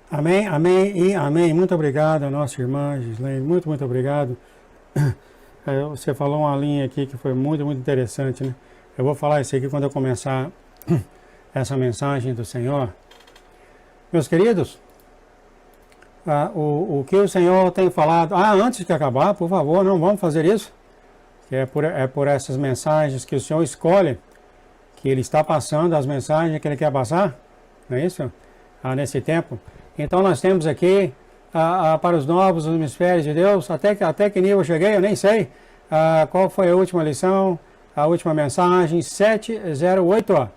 Amém, amém e amém. Muito obrigado, nossa irmã Gislaine. Muito obrigado. Você falou uma linha aqui que foi muito interessante, né? Eu vou falar isso aqui quando eu começar essa mensagem do Senhor. Meus queridos, o que o Senhor tem falado... antes de acabar, por favor, não vamos fazer isso. Que é por essas mensagens que o Senhor escolhe, que Ele está passando, as mensagens que Ele quer passar, não é isso? Nesse tempo. Então nós temos aqui, para os novos, os mistérios de Deus, até que nível eu cheguei, eu nem sei. Qual foi a última lição, a última mensagem, 708.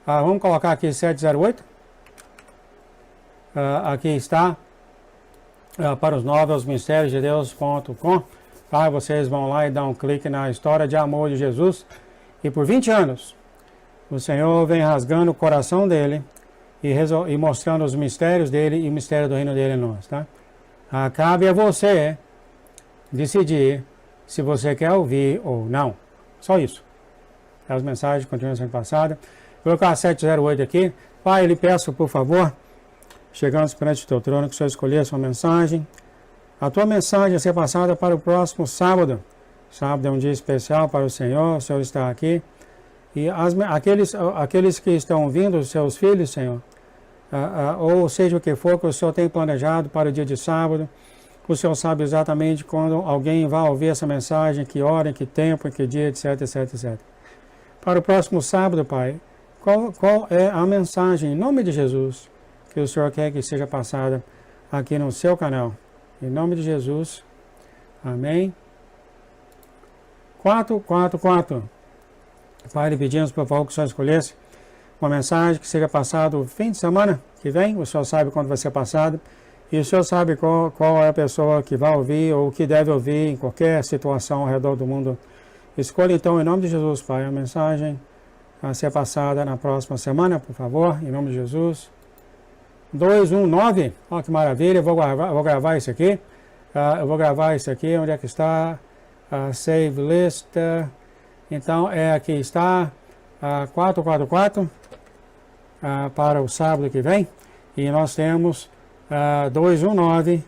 Vamos colocar aqui 708. Aqui está, para os novos, mistérios de Deus.com. Vocês vão lá e dão um clique na história de amor de Jesus. E por 20 anos, o Senhor vem rasgando o coração dele e mostrando os mistérios dele e o mistério do reino dele em nós, tá? Cabe a você decidir se você quer ouvir ou não. Só isso. As mensagens continuam sendo passadas. Vou colocar 708 aqui. Pai, eu lhe peço, por favor, chegando perante o teu trono, que o Senhor escolha a sua mensagem. A tua mensagem a ser passada para o próximo sábado. Sábado é um dia especial para o Senhor está aqui. E aqueles que estão vindo, os seus filhos, Senhor, ou seja o que for que o Senhor tem planejado para o dia de sábado, o Senhor sabe exatamente quando alguém vai ouvir essa mensagem, que hora, em que tempo, em que dia, etc. Para o próximo sábado, Pai, qual é a mensagem, em nome de Jesus, que o Senhor quer que seja passada aqui no seu canal? Em nome de Jesus. Amém. 444. Pai, lhe pedimos, por favor, que o Senhor escolhesse uma mensagem que seja passada no fim de semana que vem. O Senhor sabe quando vai ser passado. E o Senhor sabe qual é a pessoa que vai ouvir ou que deve ouvir em qualquer situação ao redor do mundo. Escolha, então, em nome de Jesus, Pai, a mensagem a ser passada na próxima semana, por favor, em nome de Jesus. 219. Olha que maravilha. Eu vou gravar isso aqui. Onde é que está? Save list. Então, aqui está 444 para o sábado que vem. E nós temos 219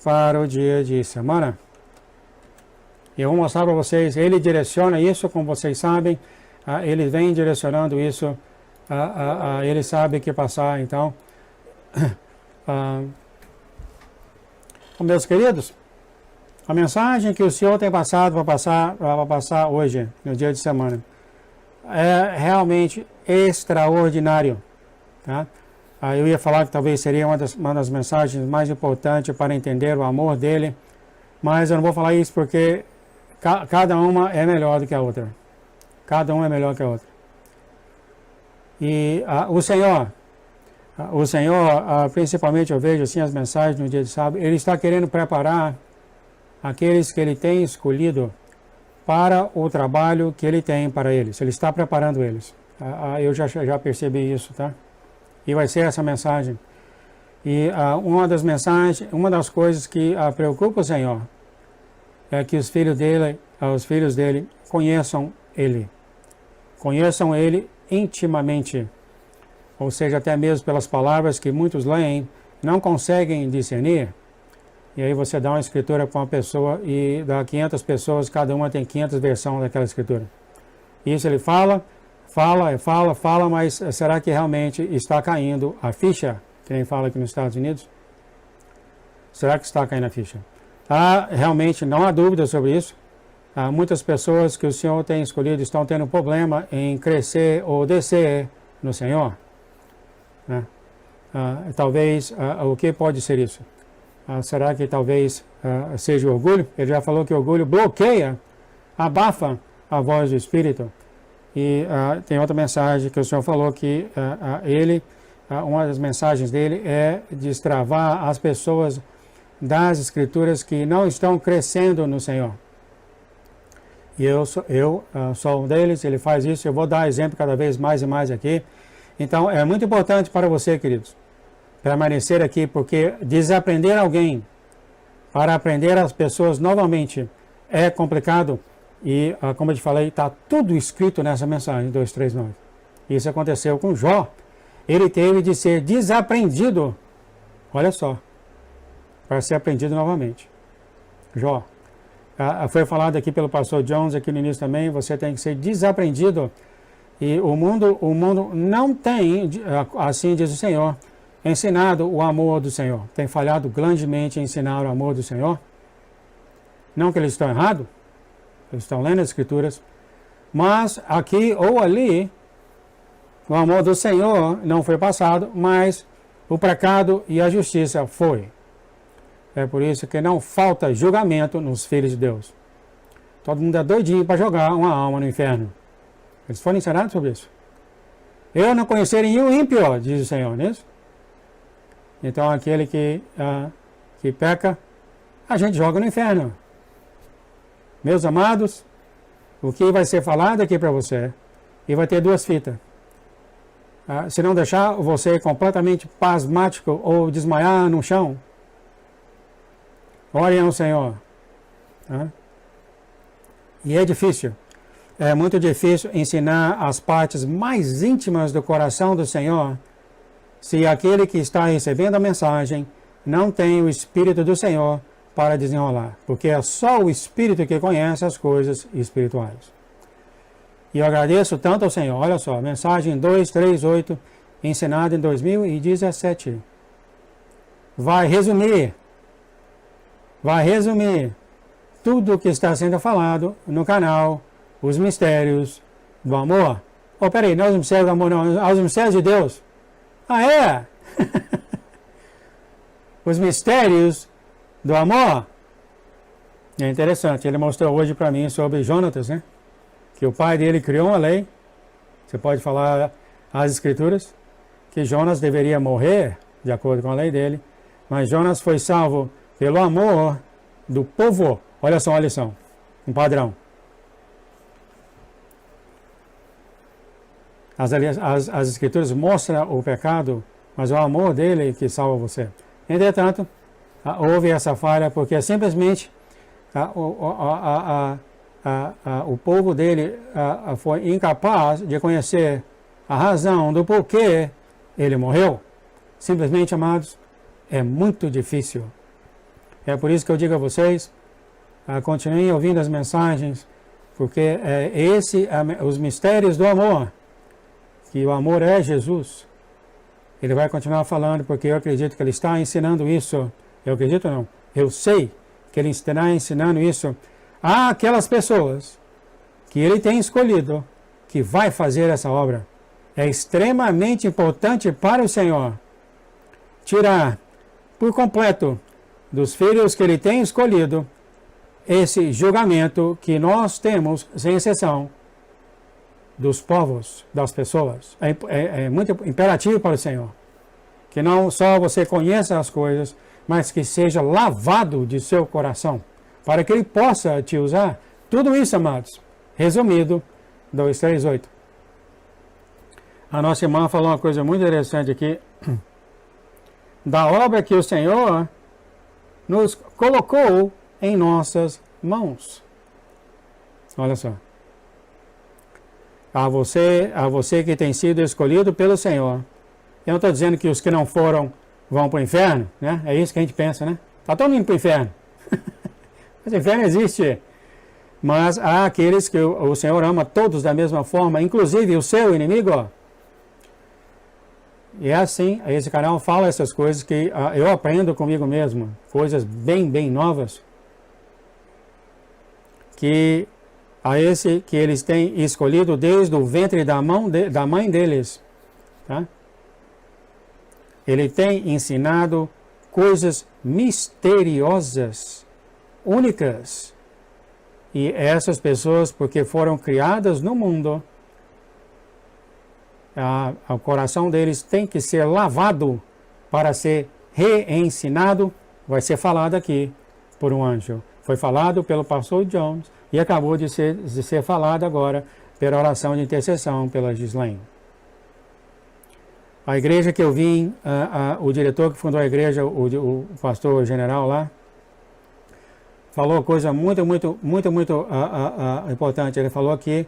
para o dia de semana. E eu vou mostrar para vocês, ele direciona isso, como vocês sabem. Ele vem direcionando isso. Ele sabe o que passar, então. Meus queridos, a mensagem que o Senhor tem passado para passar hoje, no dia de semana, é realmente extraordinário. Tá? Eu ia falar que talvez seria uma das mensagens mais importantes para entender o amor dele, mas eu não vou falar isso porque cada uma é melhor do que a outra. Cada uma é melhor que a outra. E o Senhor, principalmente eu vejo assim as mensagens no dia de sábado, Ele está querendo preparar aqueles que Ele tem escolhido para o trabalho que Ele tem para eles. Ele está preparando eles. Eu já percebi isso, tá? E vai ser essa mensagem. E uma das coisas que preocupa o Senhor é que os filhos dele conheçam Ele. Conheçam Ele intimamente. Ou seja, até mesmo pelas palavras que muitos leem, não conseguem discernir. E aí você dá uma escritura para uma pessoa e dá 500 pessoas, cada uma tem 500 versões daquela escritura. Isso ele fala, mas será que realmente está caindo a ficha? Que nem fala aqui nos Estados Unidos. Será que está caindo a ficha? Realmente não há dúvida sobre isso. Muitas pessoas que o Senhor tem escolhido estão tendo problema em crescer ou descer no Senhor. Né? Talvez, o que pode ser isso? Será que talvez seja o orgulho? Ele já falou que o orgulho bloqueia, abafa a voz do Espírito. E tem outra mensagem que o Senhor falou que uma das mensagens dele é destravar as pessoas das Escrituras que não estão crescendo no Senhor. E eu sou um deles, ele faz isso, eu vou dar exemplo cada vez mais e mais aqui. Então, é muito importante para você, queridos, permanecer aqui, porque desaprender alguém para aprender as pessoas novamente é complicado. E, como eu te falei, está tudo escrito nessa mensagem 239. Isso aconteceu com Jó. Ele teve de ser desaprendido Olha só, para ser aprendido novamente. Jó. Foi falado aqui pelo pastor Jones aqui no início também, você tem que ser desaprendido. E o mundo não tem, assim diz o Senhor, ensinado o amor do Senhor. Tem falhado grandemente em ensinar o amor do Senhor. Não que eles estão errados, eles estão lendo as Escrituras, mas aqui ou ali, o amor do Senhor não foi passado, mas o pecado e a justiça foi. É por isso que não falta julgamento nos filhos de Deus. Todo mundo é doidinho para jogar uma alma no inferno. Eles foram ensinados sobre isso. Eu não conheci nenhum ímpio, diz o Senhor, não é isso? Então aquele que peca, a gente joga no inferno. Meus amados, o que vai ser falado aqui para você, e vai ter duas fitas. Se não deixar você completamente pasmático ou desmaiar no chão, orem ao Senhor. E é difícil. É muito difícil ensinar as partes mais íntimas do coração do Senhor se aquele que está recebendo a mensagem não tem o Espírito do Senhor para desenrolar. Porque é só o Espírito que conhece as coisas espirituais. E eu agradeço tanto ao Senhor. Olha só, mensagem 238, ensinada em 2017. Vai resumir tudo o que está sendo falado no canal Os Mistérios do Amor. Oh, peraí, não é os mistérios do amor, não, aos mistérios de Deus. Ah, é? Os mistérios do amor. É interessante, ele mostrou hoje para mim sobre Jonatas, né? Que o pai dele criou uma lei, você pode falar as Escrituras, que Jonas deveria morrer, de acordo com a lei dele, mas Jonas foi salvo pelo amor do povo. Olha só a lição, um padrão. As Escrituras mostram o pecado, mas é o amor dele que salva você. Entretanto, houve essa falha porque simplesmente o povo dele foi incapaz de conhecer a razão do porquê ele morreu. Simplesmente, amados, é muito difícil. É por isso que eu digo a vocês, continuem ouvindo as mensagens, porque os mistérios do amor, que o amor é Jesus. Ele vai continuar falando, porque eu acredito que ele está ensinando isso. Eu acredito não, eu sei que ele estará ensinando isso àquelas pessoas que ele tem escolhido, que vai fazer essa obra. É extremamente importante para o Senhor tirar por completo dos filhos que ele tem escolhido esse julgamento que nós temos, sem exceção, dos povos, das pessoas. É muito imperativo para o Senhor que não só você conheça as coisas, mas que seja lavado de seu coração, para que ele possa te usar. Tudo isso, amados, resumido, 238. A nossa irmã falou uma coisa muito interessante aqui, da obra que o Senhor nos colocou em nossas mãos. Olha só. A você que tem sido escolhido pelo Senhor. Eu não estou dizendo que os que não foram vão para o inferno, né? É isso que a gente pensa, né? Está todo mundo indo para o inferno. Mas o inferno existe. Mas há aqueles que o Senhor ama todos da mesma forma, inclusive o seu inimigo. Ó. E é assim, esse canal fala essas coisas que eu aprendo comigo mesmo. Coisas bem, bem novas. Que a esse que eles têm escolhido desde o ventre da mãe deles. Tá? Ele tem ensinado coisas misteriosas, únicas. E essas pessoas, porque foram criadas no mundo, o coração deles tem que ser lavado para ser reensinado. Vai ser falado aqui por um anjo. Foi falado pelo pastor Jones e acabou de ser falado agora pela oração de intercessão pela Gislaine. A igreja que eu vim, o diretor que fundou a igreja, o pastor general lá, falou coisa muito importante. Ele falou que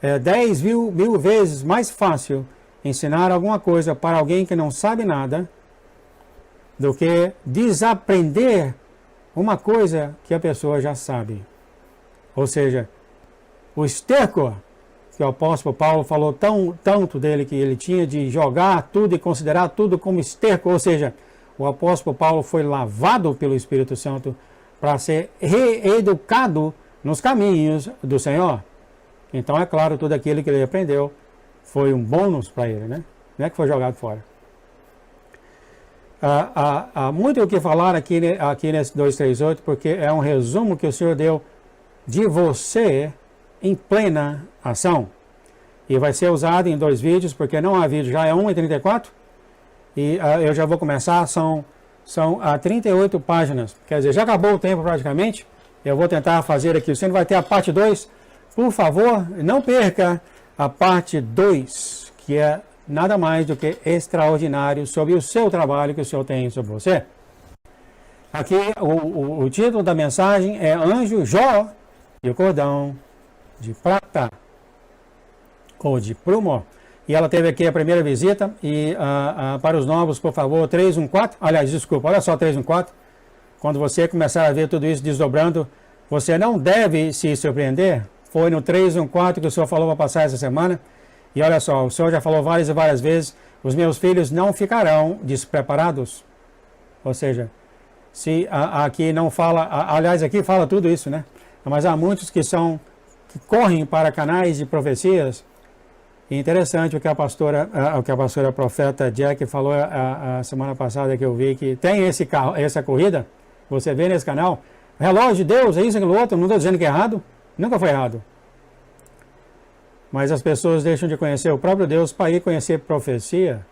é 10 mil vezes mais fácil ensinar alguma coisa para alguém que não sabe nada do que desaprender uma coisa que a pessoa já sabe. Ou seja, o esterco que o apóstolo Paulo falou tanto dele, que ele tinha de jogar tudo e considerar tudo como esterco, ou seja, o apóstolo Paulo foi lavado pelo Espírito Santo para ser reeducado nos caminhos do Senhor. Então, é claro, tudo aquilo que ele aprendeu foi um bônus para ele, né? Não é que foi jogado fora. Há muito o que falar aqui nesse 238, porque é um resumo que o Senhor deu de você em plena ação. E vai ser usado em 2 vídeos, porque não há vídeo, já é 1:34. E eu já vou começar, são 38 páginas. Quer dizer, já acabou o tempo praticamente. Eu vou tentar fazer aqui. Você não vai ter a parte 2. Por favor, não perca a parte 2, que é nada mais do que extraordinário sobre o seu trabalho que o Senhor tem sobre você. Aqui o título da mensagem é Anjo Jó e o Cordão de Prata, ou de Prumo. E ela teve aqui a primeira visita, e para os novos, por favor, 314, aliás, desculpa, olha só 314, quando você começar a ver tudo isso desdobrando, você não deve se surpreender. Foi no 314 que o Senhor falou para passar essa semana, e olha só, o Senhor já falou várias e várias vezes, os meus filhos não ficarão despreparados. Ou seja, se aqui não fala, aliás, aqui fala tudo isso, né? Mas há muitos que correm para canais de profecias. E interessante o que a pastora profeta Jack falou a semana passada, que eu vi, que tem essa corrida, você vê nesse canal, relógio de Deus, é isso, aquilo outro, não estou dizendo que é errado, nunca foi errado. Mas as pessoas deixam de conhecer o próprio Deus para ir conhecer profecia,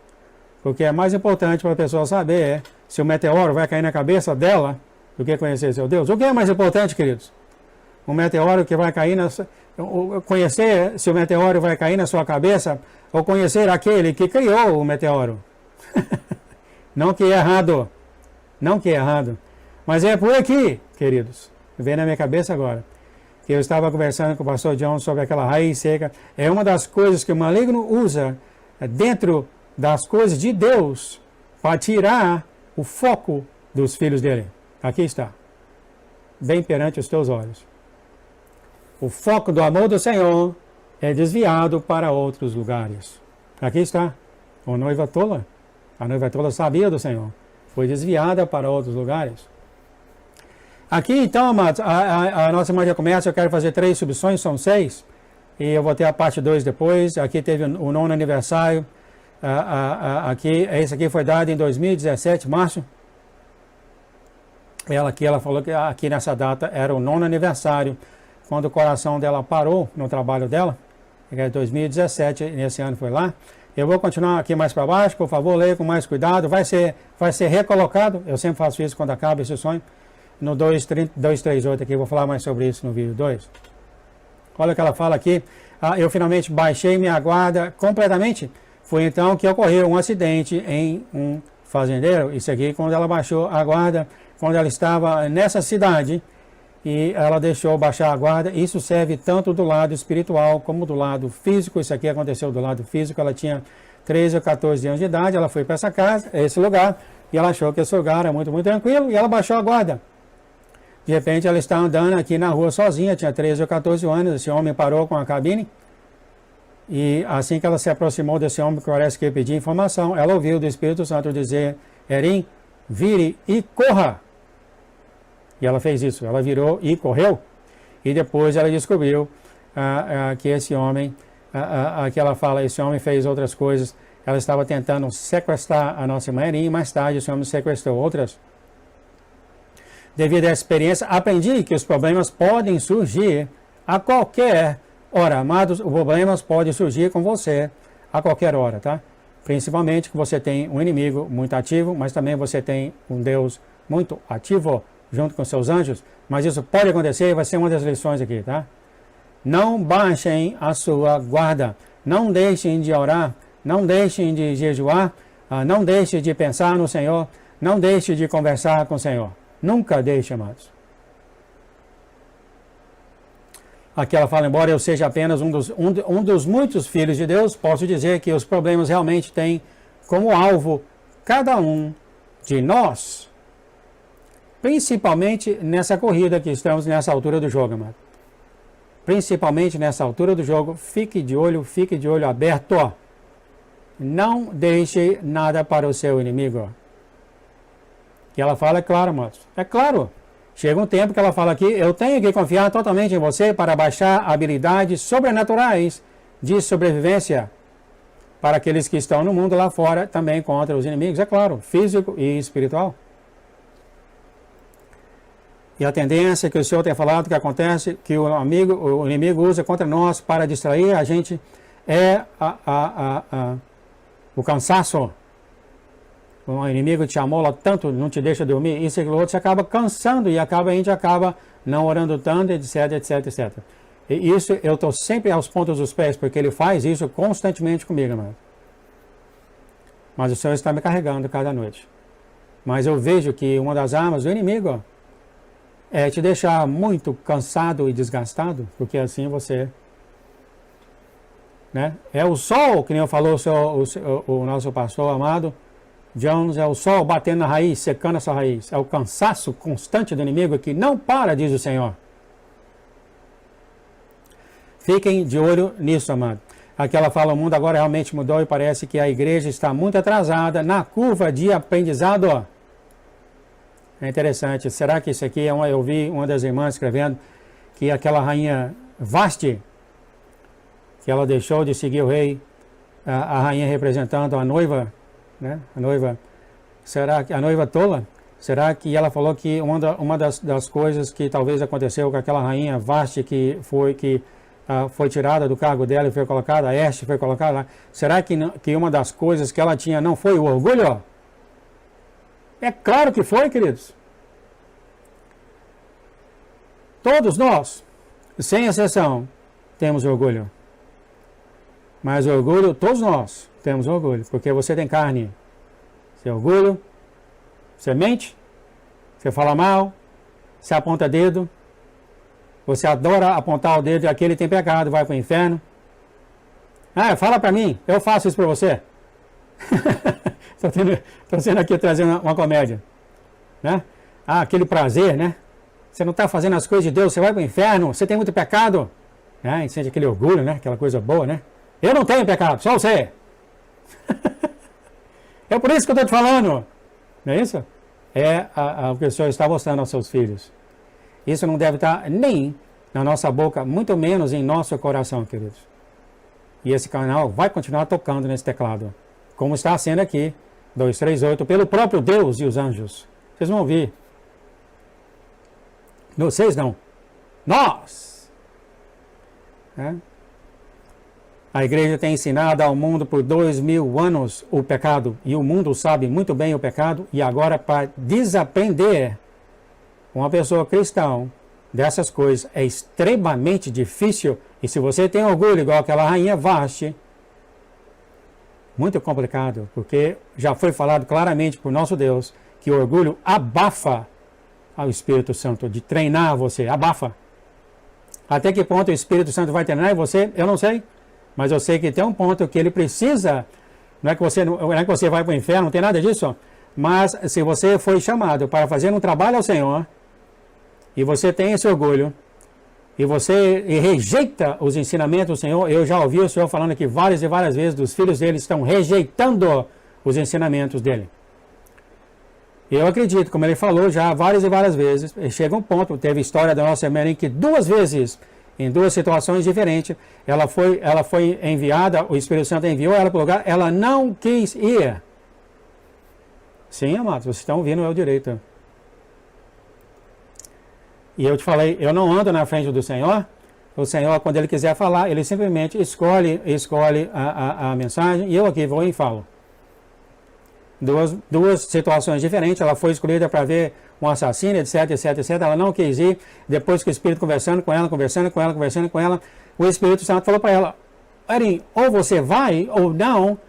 porque é mais importante para a pessoa saber se o meteoro vai cair na cabeça dela do que conhecer seu Deus. O que é mais importante, queridos? Um meteoro que vai cair conhecer se o meteoro vai cair na sua cabeça, ou conhecer aquele que criou o meteoro. Não que é errado. Não que é errado. Mas é por aqui, queridos. Vem na minha cabeça agora. Que eu estava conversando com o pastor John sobre aquela raiz seca. É uma das coisas que o maligno usa dentro das coisas de Deus para tirar o foco dos filhos dele. Aqui está. Bem perante os teus olhos. O foco do amor do Senhor é desviado para outros lugares. Aqui está. A noiva tola. A noiva tola sabia do Senhor. Foi desviada para outros lugares. Aqui, então, amados, a nossa semana já começa. Eu quero fazer 3 subções, são 6. E eu vou ter a parte 2 depois. Aqui teve o 9º aniversário. Esse aqui foi dado em 2017, março. Ela falou que aqui nessa data era o 9º aniversário, quando o coração dela parou no trabalho dela, que é 2017, nesse ano foi lá. Eu vou continuar aqui mais para baixo, por favor, leia com mais cuidado, vai ser recolocado, eu sempre faço isso quando acaba esse sonho, no 238 aqui, eu vou falar mais sobre isso no vídeo 2. Olha o que ela fala aqui, eu finalmente baixei minha guarda completamente, foi então que ocorreu um acidente em um fazendeiro, isso aqui quando ela baixou a guarda, quando ela estava nessa cidade, e ela deixou baixar a guarda. Isso serve tanto do lado espiritual como do lado físico. Isso aqui aconteceu do lado físico. Ela tinha 13 ou 14 anos de idade, ela foi para esse lugar, e ela achou que esse lugar era muito, muito tranquilo, e ela baixou a guarda. De repente ela está andando aqui na rua sozinha, tinha 13 ou 14 anos, esse homem parou com a cabine, e assim que ela se aproximou desse homem, que parece que pedia informação, ela ouviu do Espírito Santo dizer: Erim, vire e corra. E ela fez isso, ela virou e correu, e depois ela descobriu que esse homem, que ela fala, esse homem fez outras coisas, ela estava tentando sequestrar a nossa irmã Erim, e mais tarde esse homem sequestrou outras. Devido a essa experiência, aprendi que os problemas podem surgir a qualquer hora, amados, os problemas podem surgir com você a qualquer hora, tá? Principalmente que você tem um inimigo muito ativo, mas também você tem um Deus muito ativo, junto com seus anjos, mas isso pode acontecer e vai ser uma das lições aqui, tá? Não baixem a sua guarda, não deixem de orar, não deixem de jejuar, não deixem de pensar no Senhor, não deixem de conversar com o Senhor. Nunca deixe, amados. Aqui ela fala, embora eu seja apenas um dos muitos filhos de Deus, posso dizer que os problemas realmente têm como alvo cada um de nós, principalmente nessa corrida que estamos nessa altura do jogo, amado. Principalmente nessa altura do jogo, fique de olho aberto. Não deixe nada para o seu inimigo. E ela fala, é claro, amados. É claro. Chega um tempo que ela fala aqui, eu tenho que confiar totalmente em você para baixar habilidades sobrenaturais de sobrevivência para aqueles que estão no mundo lá fora, também contra os inimigos, é claro, físico e espiritual. E a tendência que o Senhor tem falado, que acontece, que o inimigo usa contra nós para distrair a gente, é o cansaço. O inimigo te amola tanto, não te deixa dormir, isso e aquilo outro, você acaba cansando e a gente acaba não orando tanto, etc, etc, etc. E isso eu estou sempre aos pontos dos pés, porque ele faz isso constantemente comigo, irmão. Mas o Senhor está me carregando cada noite. Mas eu vejo que uma das armas do inimigo é te deixar muito cansado e desgastado, porque assim você... né? É o sol, que nem eu falou o nosso pastor amado, Jones, é o sol batendo na raiz, secando essa raiz. É o cansaço constante do inimigo que não para, diz o Senhor. Fiquem de olho nisso, amado. Aqui ela fala, o mundo agora realmente mudou e parece que a igreja está muito atrasada na curva de aprendizado. É interessante. Será que isso aqui eu vi uma das irmãs escrevendo que aquela rainha Vasti, que ela deixou de seguir o rei, a rainha representando a noiva, né? A noiva, será que a noiva tola? Será que ela falou que uma das coisas que talvez aconteceu com aquela rainha Vasti que foi tirada do cargo dela e foi colocada, a Este foi colocada lá. Será que uma das coisas que ela tinha não foi o orgulho? É claro que foi, queridos. Todos nós, sem exceção, temos orgulho. Mas orgulho, todos nós temos orgulho, porque você tem carne. Você orgulho, você mente, você fala mal, você aponta dedo, você adora apontar o dedo e aquele tem pecado, vai para o inferno. Ah, fala para mim, eu faço isso para você. Estou sendo aqui trazendo uma comédia. Né? Ah, aquele prazer, né? Você não está fazendo as coisas de Deus, você vai para o inferno, você tem muito pecado. E sente aquele orgulho, né? Aquela coisa boa, né? Eu não tenho pecado, só você. É por isso que eu estou te falando. Não é isso? É o que o Senhor está mostrando aos seus filhos. Isso não deve estar nem na nossa boca, muito menos em nosso coração, queridos. E esse canal vai continuar tocando nesse teclado. Como está sendo aqui, 238, pelo próprio Deus e os anjos. Vocês vão ouvir. Vocês não. Nós! A igreja tem ensinado ao mundo por 2000 anos o pecado. E o mundo sabe muito bem o pecado. E agora, para desaprender uma pessoa cristã dessas coisas, é extremamente difícil. E se você tem orgulho, igual aquela rainha Vasti, muito complicado, porque já foi falado claramente por nosso Deus que o orgulho abafa ao Espírito Santo, de treinar você, abafa. Até que ponto o Espírito Santo vai treinar você, eu não sei, mas eu sei que tem um ponto que ele precisa, não é que você vai para o inferno, não tem nada disso, mas se você foi chamado para fazer um trabalho ao Senhor, e você tem esse orgulho, e você rejeita os ensinamentos do Senhor, eu já ouvi o Senhor falando aqui várias e várias vezes, dos filhos dele estão rejeitando os ensinamentos dele. Eu acredito, como ele falou já várias e várias vezes, chega um ponto, teve história da nossa irmã em que 2 vezes, em 2 situações diferentes, ela foi enviada, o Espírito Santo enviou ela para o lugar, ela não quis ir. Sim, amados, vocês estão ouvindo eu direito. E eu te falei, eu não ando na frente do Senhor. O Senhor, quando Ele quiser falar, Ele simplesmente escolhe a mensagem e eu aqui vou e falo. Duas situações diferentes. Ela foi escolhida para ver um assassino, etc, etc, etc. Ela não quis ir. Depois que o Espírito conversando com ela, o Espírito Santo falou para ela, Erin, ou você vai ou não.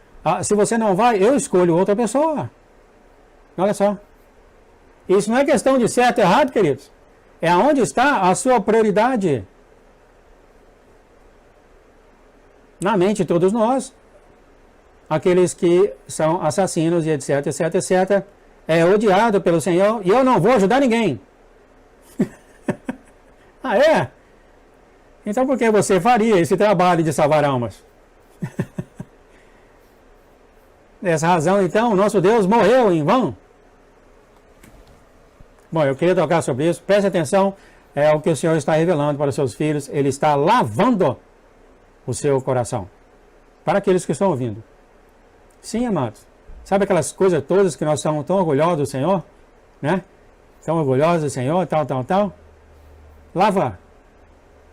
Se você não vai, eu escolho outra pessoa. Olha só. Isso não é questão de certo e errado, queridos. É onde está a sua prioridade. Na mente de todos nós, aqueles que são assassinos e etc, etc, etc, é odiado pelo Senhor e eu não vou ajudar ninguém. Ah, é? Então por que você faria esse trabalho de salvar almas? Dessa razão, então, o nosso Deus morreu em vão. Bom, eu queria tocar sobre isso. Preste atenção, é o que o Senhor está revelando para os seus filhos. Ele está lavando o seu coração. Para aqueles que estão ouvindo. Sim, amados. Sabe aquelas coisas todas que nós estamos tão orgulhosos do Senhor? Né? Tão orgulhosos do Senhor, tal. Lava.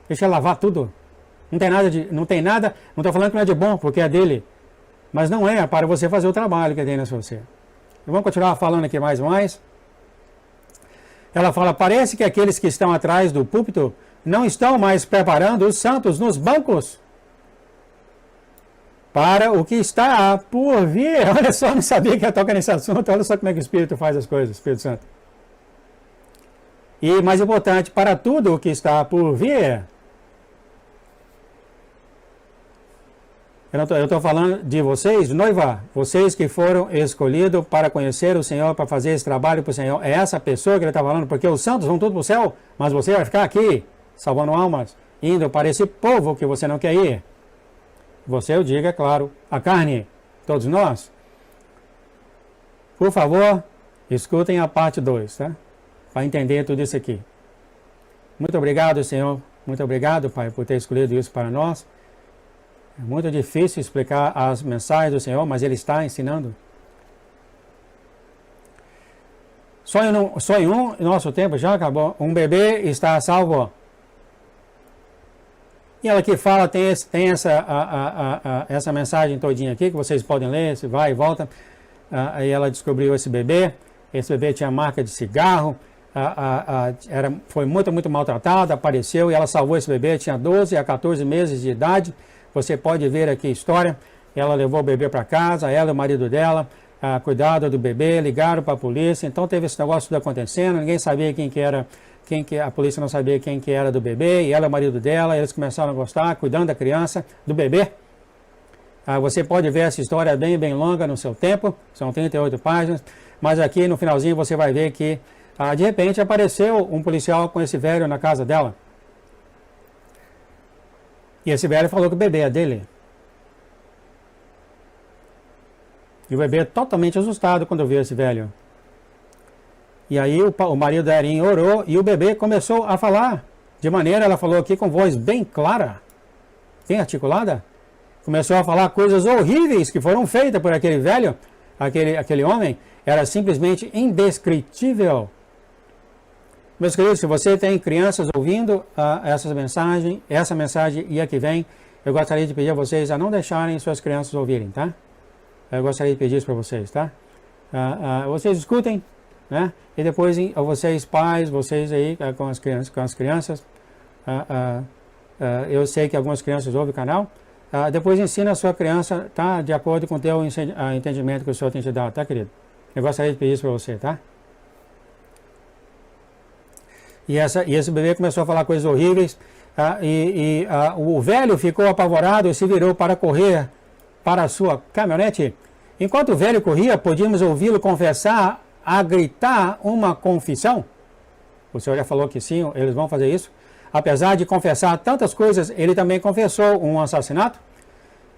Deixa lavar tudo. Não tem nada, não estou falando que não é de bom, porque é dele. Mas não é para você fazer o trabalho que tem na você. Vamos continuar falando aqui mais. Ela fala, parece que aqueles que estão atrás do púlpito não estão mais preparando os santos nos bancos para o que está por vir. Olha só, não sabia que ia tocar nesse assunto. Olha só como é que o Espírito faz as coisas, Espírito Santo. E mais importante, para tudo o que está por vir. Eu estou falando de vocês, noiva, vocês que foram escolhidos para conhecer o Senhor, para fazer esse trabalho para o Senhor. É essa pessoa que ele está falando, porque os santos vão todos para o céu, mas você vai ficar aqui, salvando almas, indo para esse povo que você não quer ir. Você, eu digo, é claro, a carne, todos nós. Por favor, escutem a parte 2, tá? Para entender tudo isso aqui. Muito obrigado, Senhor. Muito obrigado, Pai, por ter escolhido isso para nós. É muito difícil explicar as mensagens do Senhor, mas Ele está ensinando. Só em nosso tempo já acabou. Um bebê está salvo. E ela que fala, tem essa mensagem todinha aqui, que vocês podem ler, se vai e volta. Aí ela descobriu esse bebê tinha marca de cigarro, foi muito maltratado, apareceu e ela salvou esse bebê, tinha 12 a 14 meses de idade. Você pode ver aqui a história, ela levou o bebê para casa, ela e o marido dela, cuidaram do bebê, ligaram para a polícia, então teve esse negócio tudo acontecendo, ninguém sabia a polícia não sabia quem que era do bebê, e ela e o marido dela, eles começaram a gostar, cuidando da criança, do bebê. Você pode ver essa história bem longa no seu tempo, são 38 páginas, mas aqui no finalzinho você vai ver que, de repente, apareceu um policial com esse velho na casa dela. E esse velho falou que o bebê é dele. E o bebê totalmente assustado quando viu esse velho. E aí o marido da Erin orou e o bebê começou a falar. De maneira, ela falou aqui com voz bem clara, bem articulada. Começou a falar coisas horríveis que foram feitas por aquele velho, aquele homem. Era simplesmente indescritível. Meus queridos, se você tem crianças ouvindo essa mensagem e a que vem, eu gostaria de pedir a vocês a não deixarem suas crianças ouvirem, tá? Eu gostaria de pedir isso para vocês, tá? Vocês escutem, né? E depois, vocês pais, vocês aí com as crianças, eu sei que algumas crianças ouvem o canal, depois ensina a sua criança, tá? De acordo com o teu entendimento que o Senhor tem te dado, tá, querido? Eu gostaria de pedir isso para você, tá? E esse bebê começou a falar coisas horríveis, o velho ficou apavorado e se virou para correr para a sua caminhonete. Enquanto o velho corria, podíamos ouvi-lo confessar, a gritar uma confissão. O Senhor já falou que sim, eles vão fazer isso. Apesar de confessar tantas coisas, ele também confessou um assassinato.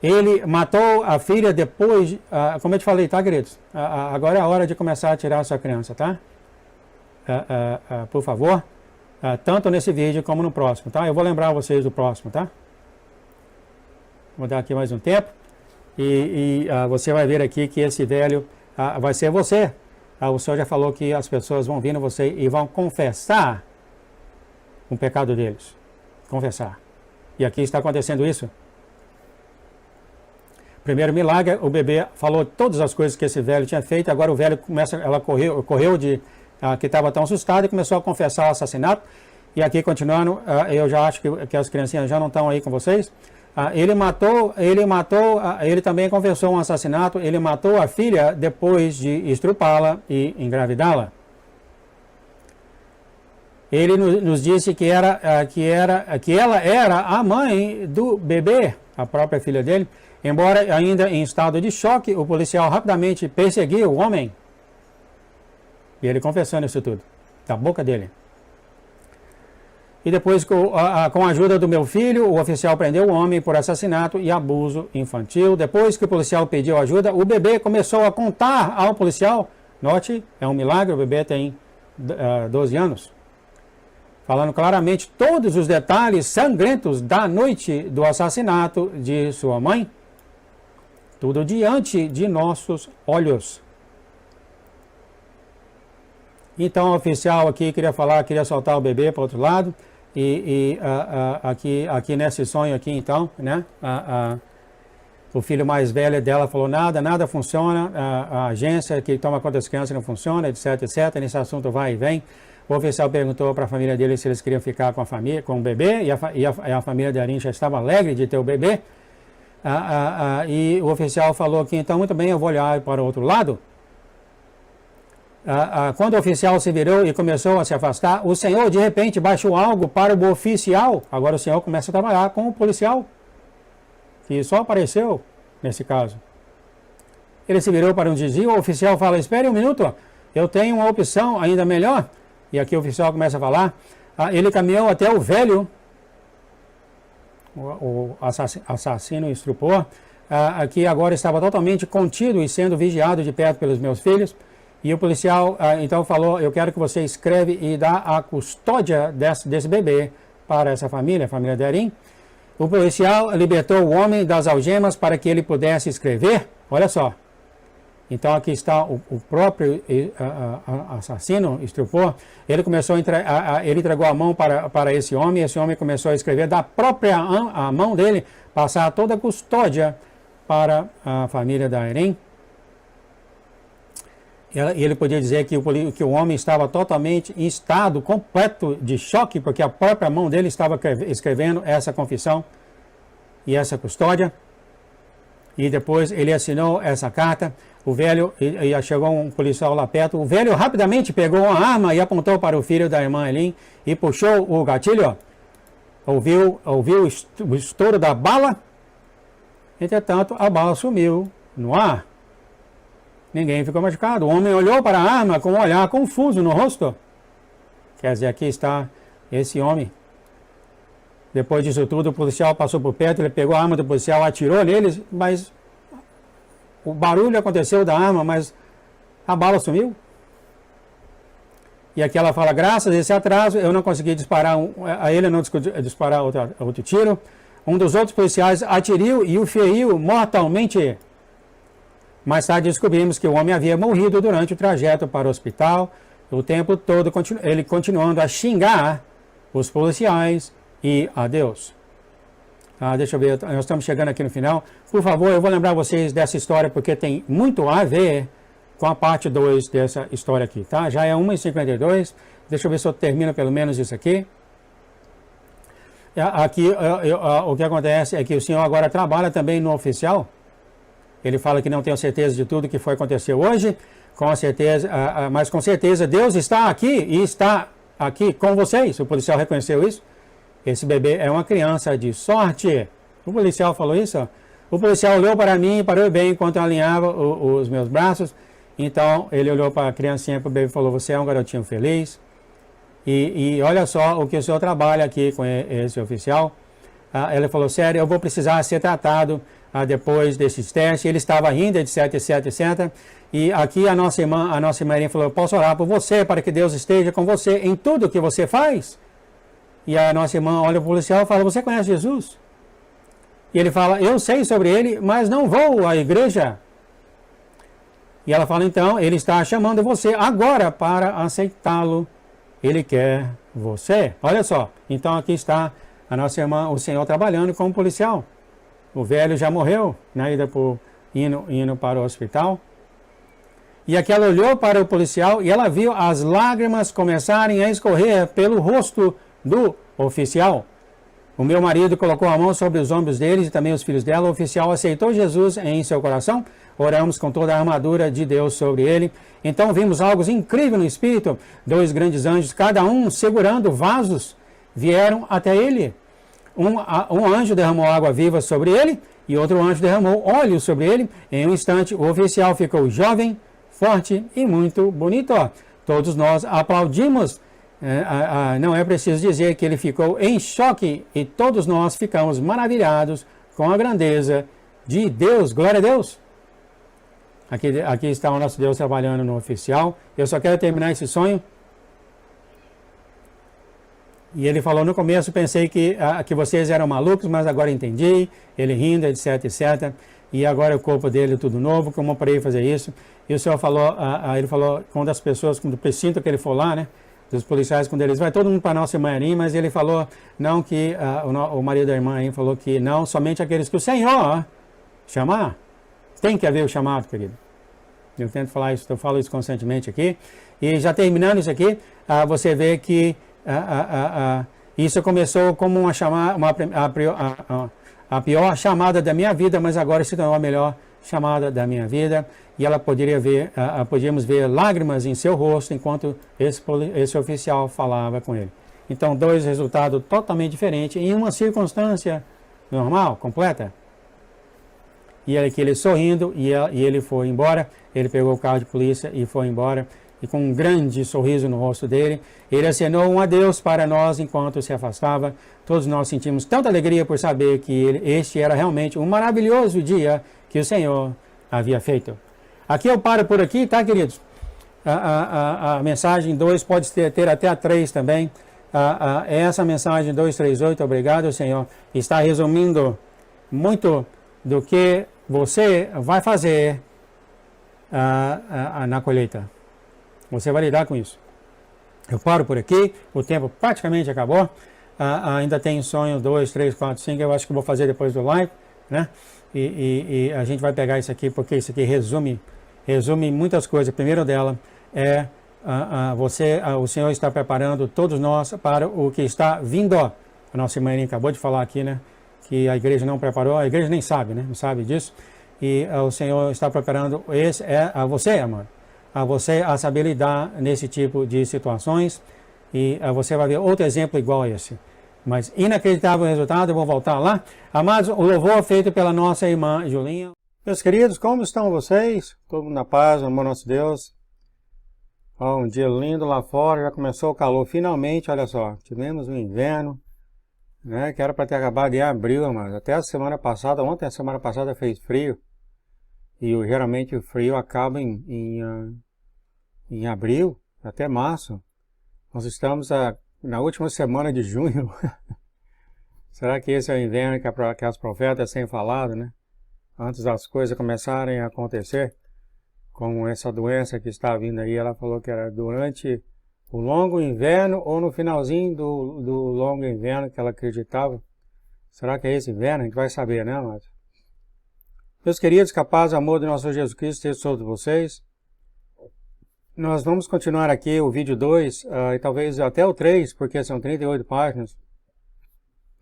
Ele matou a filha depois, como eu te falei, tá, queridos? Agora é a hora de começar a tirar a sua criança, tá? Por favor. Tanto nesse vídeo como no próximo, tá? Eu vou lembrar vocês do próximo, tá? Vou dar aqui mais um tempo. E você vai ver aqui que esse velho vai ser você. O Senhor já falou que as pessoas vão vir a você e vão confessar o pecado deles. Confessar. E aqui está acontecendo isso. Primeiro milagre, o bebê falou todas as coisas que esse velho tinha feito. Agora o velho ela correu de... que estava tão assustado e começou a confessar o assassinato. E aqui continuando, eu já acho que as criancinhas já não estão aí com vocês. Ele também confessou um assassinato. Ele matou a filha depois de estrupá-la e engravidá-la. Ele nos disse que ela era a mãe do bebê, a própria filha dele. Embora ainda em estado de choque, o policial rapidamente perseguiu o homem. E ele confessando isso tudo, da boca dele. E depois, com a ajuda do meu filho, o oficial prendeu o homem por assassinato e abuso infantil. Depois que o policial pediu ajuda, o bebê começou a contar ao policial. Note, é um milagre, o bebê tem 12 anos. Falando claramente todos os detalhes sangrentos da noite do assassinato de sua mãe. Tudo diante de nossos olhos. Então o oficial aqui queria soltar o bebê para o outro lado. Aqui nesse sonho aqui, então, né? O filho mais velho dela falou nada funciona, a agência que toma conta das crianças não funciona, etc, etc. Nesse assunto vai e vem. O oficial perguntou para a família dele se eles queriam ficar com a família, com o bebê, e a família de Arin já estava alegre de ter o bebê. E o oficial falou que, então, muito bem, eu vou olhar para o outro lado. Quando o oficial se virou e começou a se afastar, o senhor de repente baixou algo para o oficial. Agora o senhor começa a trabalhar com o policial, que só apareceu nesse caso. Ele se virou para um desvio, o oficial fala, espere um minuto, eu tenho uma opção ainda melhor. E aqui o oficial começa a falar. Ele caminhou até o velho, o assassino instrutor, que agora estava totalmente contido e sendo vigiado de perto pelos meus filhos. E o policial então falou, eu quero que você escreve e dá a custódia desse bebê para essa família, a família de Arin. O policial libertou o homem das algemas para que ele pudesse escrever. Olha só. Então aqui está o próprio assassino, instrutor. Ele começou ele entregou a mão para esse homem começou a escrever da própria a mão dele, passar toda a custódia para a família da Arin. E ele podia dizer que o homem estava totalmente em estado completo de choque, porque a própria mão dele estava escrevendo essa confissão e essa custódia. E depois ele assinou essa carta. O velho, e chegou um policial lá perto, o velho rapidamente pegou uma arma e apontou para o filho da irmã Arin e puxou o gatilho. Ouviu o estouro da bala. Entretanto, a bala sumiu no ar. Ninguém ficou machucado. O homem olhou para a arma com um olhar confuso no rosto. Quer dizer, aqui está esse homem. Depois disso tudo, o policial passou por perto, ele pegou a arma do policial, atirou neles, mas o barulho aconteceu da arma, mas a bala sumiu. E aqui ela fala, graças a esse atraso, eu não consegui disparar, disparar outro tiro. Um dos outros policiais atirou e o feriu mortalmente. Mais tarde descobrimos que o homem havia morrido durante o trajeto para o hospital, o tempo todo ele continuando a xingar os policiais e a Deus. Deixa eu ver, nós estamos chegando aqui no final. Por favor, eu vou lembrar vocês dessa história porque tem muito a ver com a parte 2 dessa história aqui, tá? Já é 1h52, deixa eu ver se eu termino pelo menos isso aqui. Aqui o que acontece é que o senhor agora trabalha também no oficial. Ele fala que não tem certeza de tudo que foi acontecer hoje, mas com certeza Deus está aqui e está aqui com vocês. O policial reconheceu isso. Esse bebê é uma criança de sorte. O policial falou isso. O policial olhou para mim e parou bem enquanto eu alinhava os meus braços. Então ele olhou para a criancinha, para o bebê e falou, você é um garotinho feliz. E olha só o que o senhor trabalha aqui com esse oficial. Ele falou, sério, eu vou precisar ser tratado depois desses testes. Ele estava rindo, etc, etc, etc. E aqui a nossa irmã Marinha falou, eu posso orar por você, para que Deus esteja com você em tudo que você faz? E a nossa irmã olha para o policial e fala, você conhece Jesus? E ele fala, eu sei sobre ele, mas não vou à igreja. E ela fala, então, ele está chamando você agora para aceitá-lo. Ele quer você. Olha só, então aqui está a nossa irmã, o Senhor trabalhando como policial. O velho já morreu, né, indo para o hospital. E aqui ela olhou para o policial e ela viu as lágrimas começarem a escorrer pelo rosto do oficial. O meu marido colocou a mão sobre os ombros deles e também os filhos dela. O oficial aceitou Jesus em seu coração. Oramos com toda a armadura de Deus sobre ele. Então vimos algo incrível no espírito. 2 grandes anjos, cada um segurando vasos, vieram até ele. Um anjo derramou água viva sobre ele e outro anjo derramou óleo sobre ele. Em um instante, o oficial ficou jovem, forte e muito bonito. todos nós aplaudimos. Não é preciso dizer que ele ficou em choque e todos nós ficamos maravilhados com a grandeza de Deus. Glória a Deus! Aqui está o nosso Deus trabalhando no oficial. Eu só quero terminar esse sonho. E ele falou no começo, pensei que vocês eram malucos, mas agora entendi. Ele rindo, etc, etc. E agora o corpo dele tudo novo, como eu parei fazer isso. E o Senhor falou, ele falou com uma das pessoas, quando o precinto que ele for lá, né? Dos policiais, quando eles vai todo mundo para a nossa irmã Arim, mas ele falou, não que, o marido da irmã Arim falou que não, somente aqueles que o Senhor chamar. Tem que haver o chamado, querido. Eu tento falar isso, eu falo isso constantemente aqui. E já terminando isso aqui, você vê que isso começou como a pior chamada da minha vida, mas agora se tornou a melhor chamada da minha vida. E ela podíamos ver lágrimas em seu rosto enquanto esse oficial falava com ele. Então, dois resultados totalmente diferentes em uma circunstância normal, completa. E ele sorrindo, e ele foi embora. Ele pegou o carro de polícia e foi embora. E com um grande sorriso no rosto dele, ele acenou um adeus para nós enquanto se afastava. Todos nós sentimos tanta alegria por saber que este era realmente um maravilhoso dia que o Senhor havia feito. Aqui eu paro por aqui, tá, queridos? A mensagem 2 pode ter até a 3 também. Essa mensagem 238, obrigado, Senhor, está resumindo muito do que você vai fazer na colheita. Você vai lidar com isso. Eu paro por aqui, o tempo praticamente acabou. Ainda tem sonho 2, 3, 4, 5, eu acho que vou fazer depois do live, né? E a gente vai pegar isso aqui, porque isso aqui resume muitas coisas. A primeira dela é o Senhor está preparando todos nós para o que está vindo. A nossa irmã acabou de falar aqui, né? Que a igreja não preparou, a igreja nem sabe, né? Não sabe disso. E o Senhor está preparando a você, amado, a você a saber lidar nesse tipo de situações. E você vai ver outro exemplo igual a esse. Mas inacreditável resultado, eu vou voltar lá. Amados, o louvor feito pela nossa irmã Julinha. Meus queridos, como estão vocês? Todo mundo na paz, no amor nosso Deus. Um dia lindo lá fora, já começou o calor. Finalmente, olha só, tivemos um inverno, né, que era para ter acabado em abril, mas até a semana passada, ontem a semana passada fez frio. E geralmente o frio acaba em abril, até março. Nós estamos na última semana de junho. Será que esse é o inverno que as profetas têm falado, né? Antes das coisas começarem a acontecer, como essa doença que está vindo aí, ela falou que era durante o longo inverno ou no finalzinho do longo inverno que ela acreditava. Será que é esse inverno? A gente vai saber, né, amados? Meus queridos, que a paz e o amor do nosso Jesus Cristo esteja sobre vocês. Nós vamos continuar aqui o vídeo 2 e talvez até o 3, porque são 38 páginas.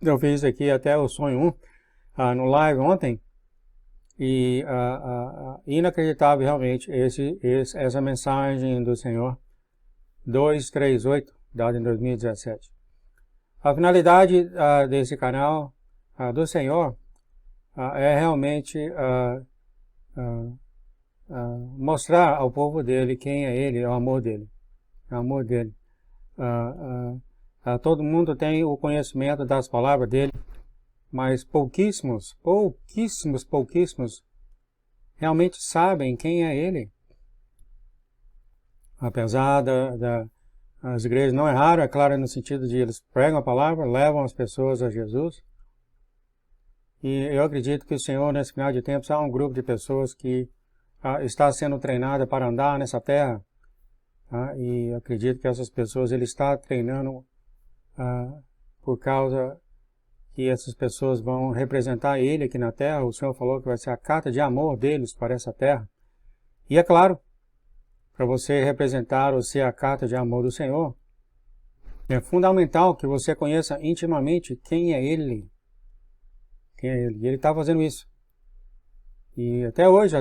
Eu fiz aqui até o sonho 1 no live ontem. E inacreditável realmente essa mensagem do Senhor 238, dada em 2017. A finalidade desse canal do Senhor é realmente mostrar ao povo dele quem é ele, o amor dele. O amor dele. Todo mundo tem o conhecimento das palavras dele, mas pouquíssimos realmente sabem quem é ele. Apesar as igrejas não é raro, é claro, no sentido de eles pregam a palavra, levam as pessoas a Jesus. E eu acredito que o Senhor, nesse final de tempos, há um grupo de pessoas que está sendo treinada para andar nessa terra. E eu acredito que essas pessoas Ele está treinando por causa que essas pessoas vão representar Ele aqui na terra. O Senhor falou que vai ser a carta de amor deles para essa terra. E é claro, para você representar ou ser a carta de amor do Senhor, é fundamental que você conheça intimamente quem é Ele. Quem é Ele. E Ele está fazendo isso. E até hoje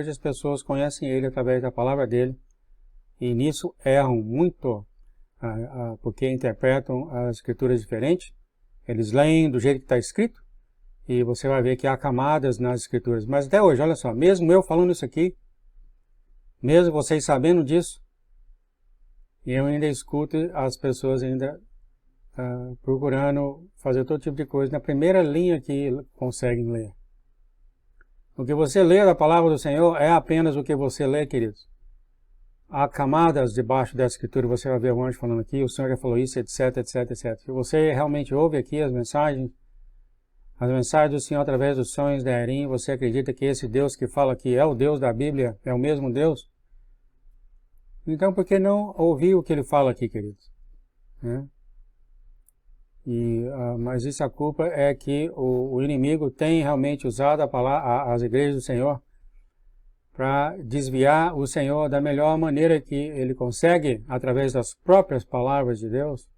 as pessoas conhecem Ele através da palavra dEle. E nisso erram muito, porque interpretam as escrituras diferentes. Eles leem do jeito que está escrito, e você vai ver que há camadas nas escrituras. Mas até hoje, olha só, mesmo eu falando isso aqui, mesmo vocês sabendo disso, E eu ainda escuto as pessoas ainda procurando fazer todo tipo de coisa na primeira linha que conseguem ler. O que você lê da palavra do Senhor é apenas o que você lê, queridos. Há camadas debaixo dessa escritura, você vai ver o anjo falando aqui, o Senhor já falou isso, etc, etc, etc. Se você realmente ouve aqui as mensagens do Senhor através dos sonhos da Erim, você acredita que esse Deus que fala aqui é o Deus da Bíblia, é o mesmo Deus? Então, por que não ouvir o que ele fala aqui, queridos? Mas isso, a culpa é que o inimigo tem realmente usado as igrejas do Senhor para desviar o Senhor da melhor maneira que ele consegue, através das próprias palavras de Deus.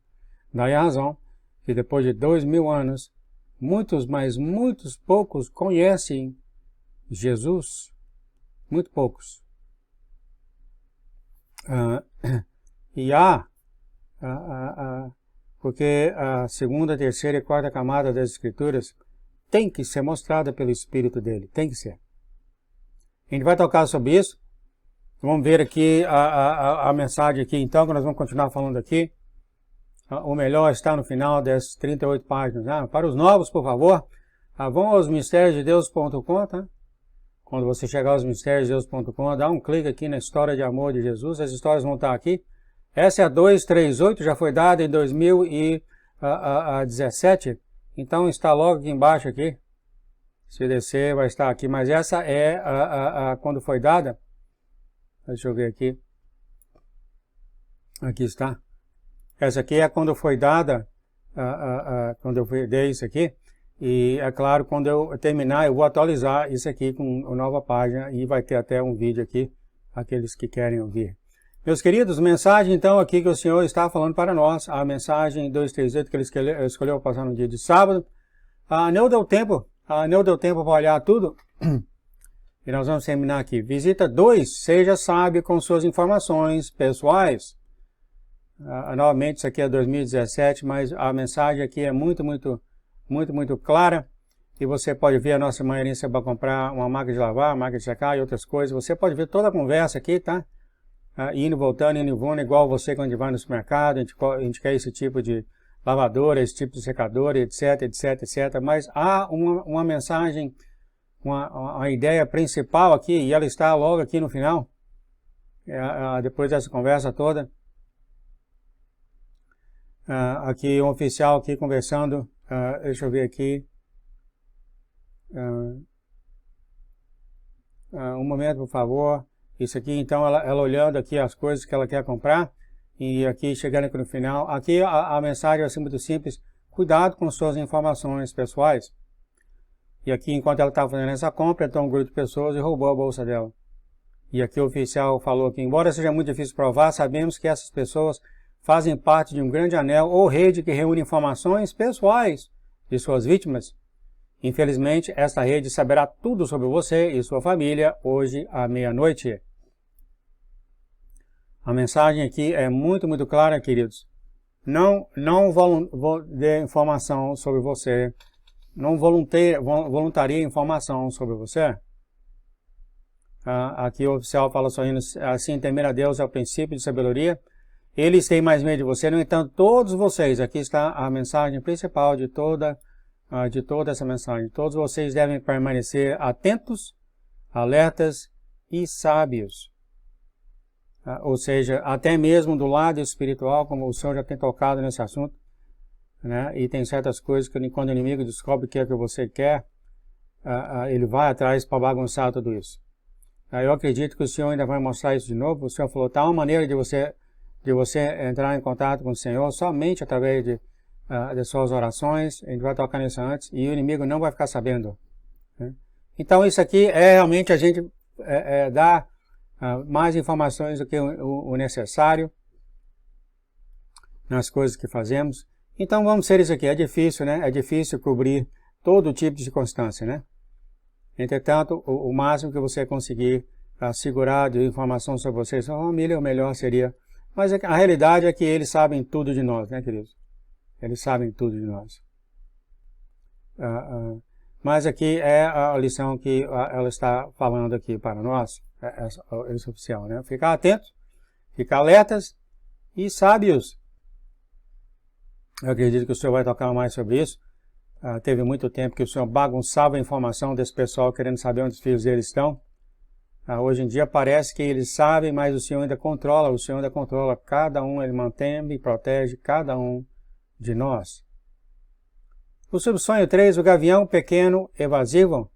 Daí a razão que depois de 2000 anos, muitos poucos conhecem Jesus. Muito poucos. Porque a segunda, terceira e quarta camada das Escrituras tem que ser mostrada pelo Espírito dele, tem que ser. A gente vai tocar sobre isso. Vamos ver aqui a mensagem aqui, então, que nós vamos continuar falando aqui. O melhor está no final dessas 38 páginas. Para os novos, por favor, vão aos misteriosdedeus.com, tá? Quando você chegar aos misteriosdedeus.com, dá um clique aqui na história de amor de Jesus. As histórias vão estar aqui. Essa é a 238, já foi dada em 2017. Então está logo aqui embaixo aqui. Se descer, vai estar aqui. Mas essa é quando foi dada. Deixa eu ver aqui. Aqui está. Essa aqui é quando foi dada, quando eu dei isso aqui. E é claro, quando eu terminar, eu vou atualizar isso aqui com uma nova página. E vai ter até um vídeo aqui, aqueles que querem ouvir. Meus queridos, mensagem então aqui que o Senhor está falando para nós. A mensagem 238 que ele escolheu passar no dia de sábado. Não deu tempo para olhar tudo. E nós vamos terminar aqui. Visita 2. Seja sábio com suas informações pessoais. Novamente, isso aqui é 2017, mas a mensagem aqui é muito clara. E você pode ver a nossa irmã Erin para comprar uma máquina de lavar, máquina de secar e outras coisas. Você pode ver toda a conversa aqui, tá? Indo, voltando, igual você quando vai no supermercado. A gente quer esse tipo de lavadora, esse tipo de secadora, etc, etc, etc. Mas há uma mensagem, uma ideia principal aqui, e ela está logo aqui no final, depois dessa conversa toda. Aqui um oficial aqui conversando, deixa eu ver aqui. Um momento, por favor. Isso aqui, então, ela olhando aqui as coisas que ela quer comprar. E aqui, chegando aqui no final. Aqui a mensagem vai ser muito simples. Cuidado com suas informações pessoais. E aqui, enquanto ela estava fazendo essa compra, entrou um grupo de pessoas e roubou a bolsa dela. E aqui o oficial falou que, embora seja muito difícil provar, sabemos que essas pessoas fazem parte de um grande anel ou rede que reúne informações pessoais de suas vítimas. Infelizmente, esta rede saberá tudo sobre você e sua família hoje à meia-noite. A mensagem aqui é muito clara, queridos. Não dê informação sobre você. Não voluntarie informação sobre você. Aqui o oficial fala sorrindo assim: temer a Deus é o princípio de sabedoria. Eles têm mais medo de você. No entanto, todos vocês, aqui está a mensagem principal de toda essa mensagem. Todos vocês devem permanecer atentos, alertas e sábios. Ou seja, até mesmo do lado espiritual, como o Senhor já tem tocado nesse assunto, né? E tem certas coisas que quando o inimigo descobre o que é que você quer, ele vai atrás para bagunçar tudo isso. Eu acredito que o Senhor ainda vai mostrar isso de novo. O Senhor falou, tá uma maneira de você entrar em contato com o Senhor somente através de suas orações. A gente vai tocar nisso antes, e o inimigo não vai ficar sabendo, né? Então isso aqui é realmente a gente dar mais informações do que o necessário nas coisas que fazemos. Então vamos ser isso aqui. É difícil, né? É difícil cobrir todo tipo de circunstância, né? Entretanto, o máximo que você conseguir segurar de informação sobre você e sua família, o melhor seria. Mas a realidade é que eles sabem tudo de nós, né, queridos? Eles sabem tudo de nós. Mas aqui é a lição que ela está falando aqui para nós, esse oficial, né? Ficar atentos, ficar alertas e sábios. Eu acredito que o senhor vai tocar mais sobre isso. Teve muito tempo que o senhor bagunçava a informação desse pessoal querendo saber onde os filhos deles estão. Hoje em dia parece que eles sabem, mas o senhor ainda controla cada um, ele mantém e protege cada um de nós. O subsonho 3, o gavião pequeno evasivo.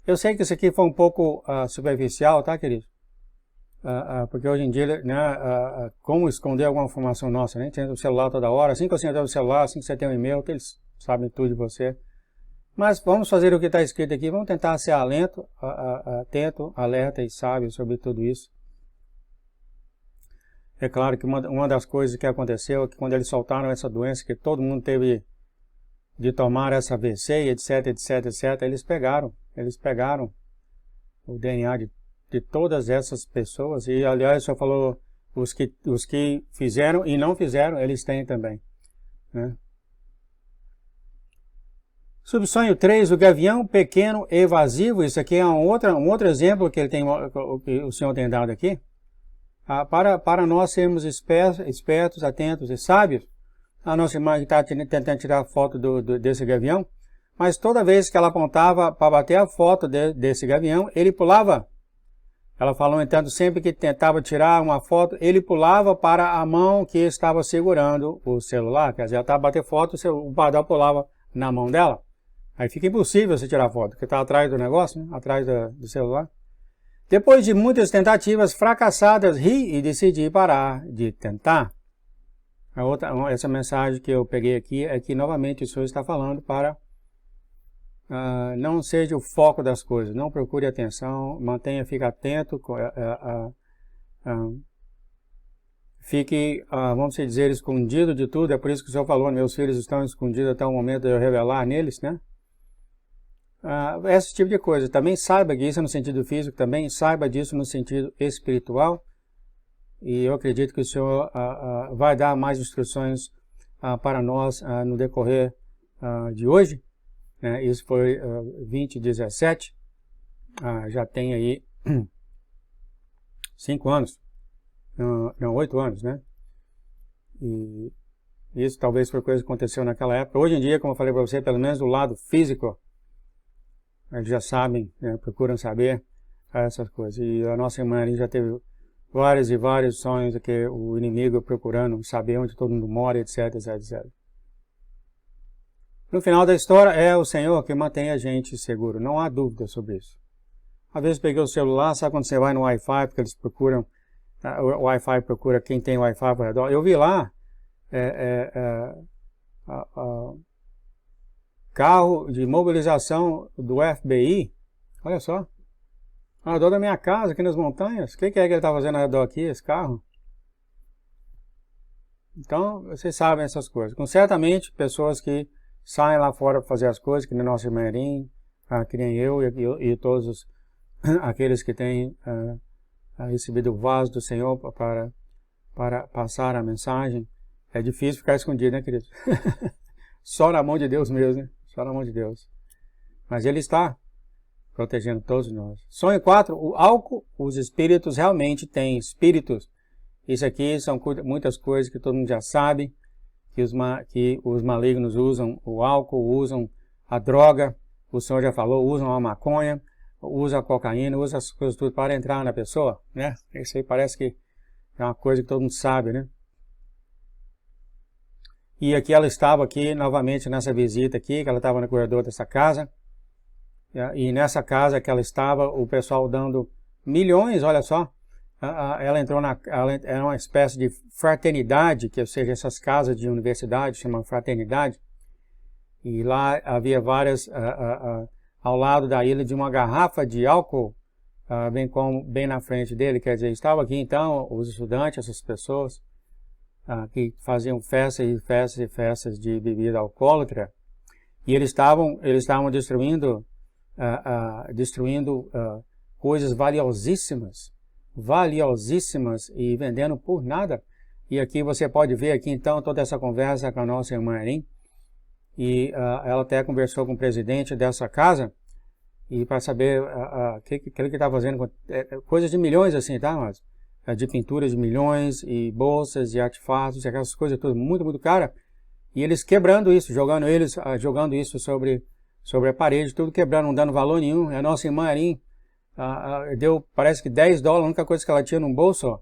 Eu sei que isso aqui foi um pouco superficial, tá, querido? Porque hoje em dia, né, como esconder alguma informação nossa, né? Tem o celular toda hora, assim que você tem o celular, assim que você tem um e-mail, eles sabem tudo de você. Mas vamos fazer o que está escrito aqui, vamos tentar ser atento, alerta e sábio sobre tudo isso. É claro que uma das coisas que aconteceu é que quando eles soltaram essa doença, que todo mundo teve de tomar essa AVC, etc, eles pegaram o DNA de todas essas pessoas, e aliás, o senhor falou, os que fizeram e não fizeram, eles têm também, né? Subsonho 3, o gavião pequeno evasivo. Isso aqui é um outro exemplo que que o senhor tem dado aqui. Para nós sermos espertos, atentos e sábios. A nossa irmã está tentando tirar a foto desse gavião, mas toda vez que ela apontava para bater a foto desse gavião, ele pulava. Ela falou, entanto, sempre que tentava tirar uma foto, ele pulava para a mão que estava segurando o celular. Quer dizer, ela estava batendo foto, o pardal pulava na mão dela. Aí fica impossível você tirar foto, porque está atrás do negócio, né? Atrás do celular. Depois de muitas tentativas fracassadas, ri e decidi parar de tentar. Essa mensagem que eu peguei aqui é que novamente o Senhor está falando para não seja o foco das coisas, não procure atenção, fique atento, fique, vamos dizer, escondido de tudo. É por isso que o Senhor falou, meus filhos estão escondidos até o momento de eu revelar neles, né? Esse tipo de coisa. Também saiba que isso é no sentido físico, também saiba disso no sentido espiritual. E eu acredito que o Senhor vai dar mais instruções para nós no decorrer de hoje. Né? Isso foi 2017. Já tem aí 5 anos. Não, 8 anos, né? E isso talvez foi coisa que aconteceu naquela época. Hoje em dia, como eu falei para você, pelo menos do lado físico, eles já sabem, né, procuram saber essas coisas. E a nossa irmã ali já teve vários e vários sonhos que o inimigo procurando saber onde todo mundo mora, etc. No final da história, é o Senhor que mantém a gente seguro. Não há dúvida sobre isso. Às vezes peguei o celular, sabe quando você vai no Wi-Fi, porque eles procuram, o Wi-Fi procura quem tem Wi-Fi ao redor. Eu vi lá, carro de mobilização do FBI, olha só, ao redor da minha casa, aqui nas montanhas. O que é que ele está fazendo ao redor aqui, esse carro? Então, vocês sabem essas coisas. Com certamente, pessoas que saem lá fora para fazer as coisas, que nem nosso irmão Erim, que nem eu e todos aqueles que têm recebido o vaso do Senhor para passar a mensagem. É difícil ficar escondido, né, querido? Só na mão de Deus mesmo, né? Só na mão de Deus. Mas Ele está protegendo todos nós. Sonho 4. O álcool, os espíritos realmente têm espíritos. Isso aqui são muitas coisas que todo mundo já sabe, que os malignos usam o álcool, usam a droga, o Senhor já falou, usam a maconha, usam a cocaína, usam as coisas tudo para entrar na pessoa, né? Isso aí parece que é uma coisa que todo mundo sabe, né? E aqui ela estava aqui, novamente nessa visita aqui, que ela estava no corredor dessa casa. E nessa casa que ela estava, o pessoal dando milhões, olha só. Ela entrou era uma espécie de fraternidade, que ou seja, essas casas de universidade chamam fraternidade. E lá havia várias, ao lado da ilha, de uma garrafa de álcool, bem na frente dele. Quer dizer, estava aqui então os estudantes, essas pessoas, que faziam festas e festas e festas de bebida alcoólatra, e eles estavam destruindo coisas valiosíssimas e vendendo por nada. E aqui você pode ver aqui então toda essa conversa com a nossa irmã Erim, e ela até conversou com o presidente dessa casa, e para saber o que ele está fazendo, coisas de milhões assim, tá, mas de pinturas de milhões, e bolsas, e artefatos, e aquelas coisas todas muito, muito caras, e eles quebrando isso, jogando isso sobre a parede, tudo quebrando, não dando valor nenhum. A nossa irmã Erin deu, parece que $10, a única coisa que ela tinha no bolso, ó.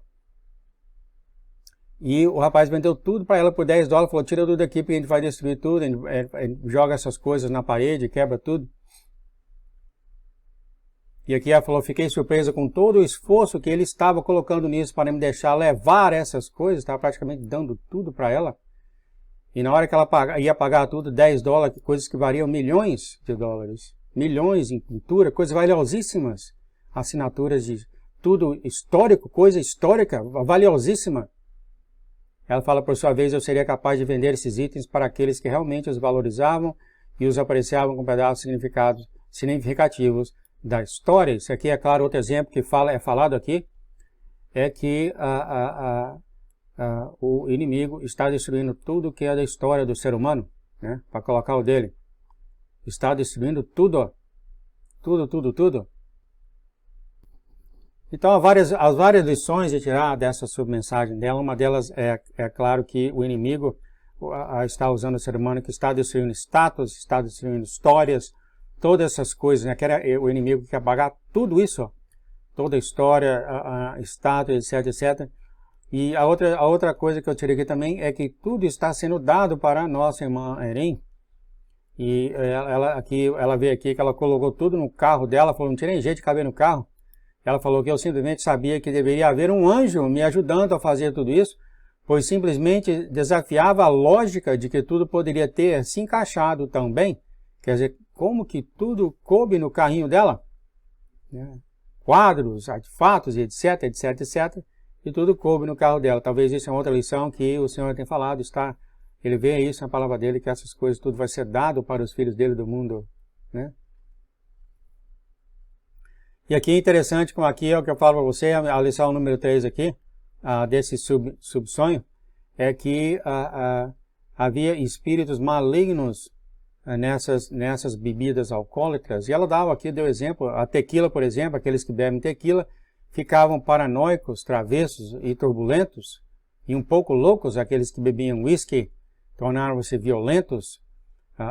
E o rapaz vendeu tudo para ela por $10, falou, tira tudo daqui porque a gente vai destruir tudo, a gente joga essas coisas na parede, quebra tudo. E aqui ela falou, fiquei surpresa com todo o esforço que ele estava colocando nisso para me deixar levar essas coisas, estava praticamente dando tudo para ela. E na hora que ela ia pagar tudo, $10, coisas que variam milhões de dólares, milhões em pintura, coisas valiosíssimas, assinaturas de tudo histórico, coisa histórica, valiosíssima. Ela fala, por sua vez, eu seria capaz de vender esses itens para aqueles que realmente os valorizavam e os apreciavam com pedaços significativos da história. Isso aqui é, claro, outro exemplo que é falado aqui, é que o inimigo está destruindo tudo que é da história do ser humano, né, para colocar o dele. Está destruindo tudo, ó. Tudo. Então, as várias lições de tirar dessa submensagem dela, uma delas é claro que o inimigo está usando o ser humano, que está destruindo status, está destruindo histórias, todas essas coisas, né? O inimigo quer apagar tudo isso, ó. Toda a história, status, etc. E a outra coisa que eu tirei aqui também é que tudo está sendo dado para a nossa irmã Erin. E ela veio aqui que ela colocou tudo no carro dela, falou, não tinha nem jeito de caber no carro. Ela falou que eu simplesmente sabia que deveria haver um anjo me ajudando a fazer tudo isso, pois simplesmente desafiava a lógica de que tudo poderia ter se encaixado também. Quer dizer, como que tudo coube no carrinho dela? Quadros, artefatos, etc, e tudo coube no carro dela. Talvez isso é outra lição que o Senhor tem falado, ele vê isso na palavra dele, que essas coisas tudo vai ser dado para os filhos dele do mundo, né? E aqui é interessante, como aqui é o que eu falo para você, a lição número 3 aqui, desse subsonho, é que havia espíritos malignos nessas bebidas alcoólicas. E ela deu exemplo, a tequila, por exemplo, aqueles que bebem tequila, ficavam paranoicos, travessos e turbulentos, e um pouco loucos, aqueles que bebiam whisky, tornaram-se violentos.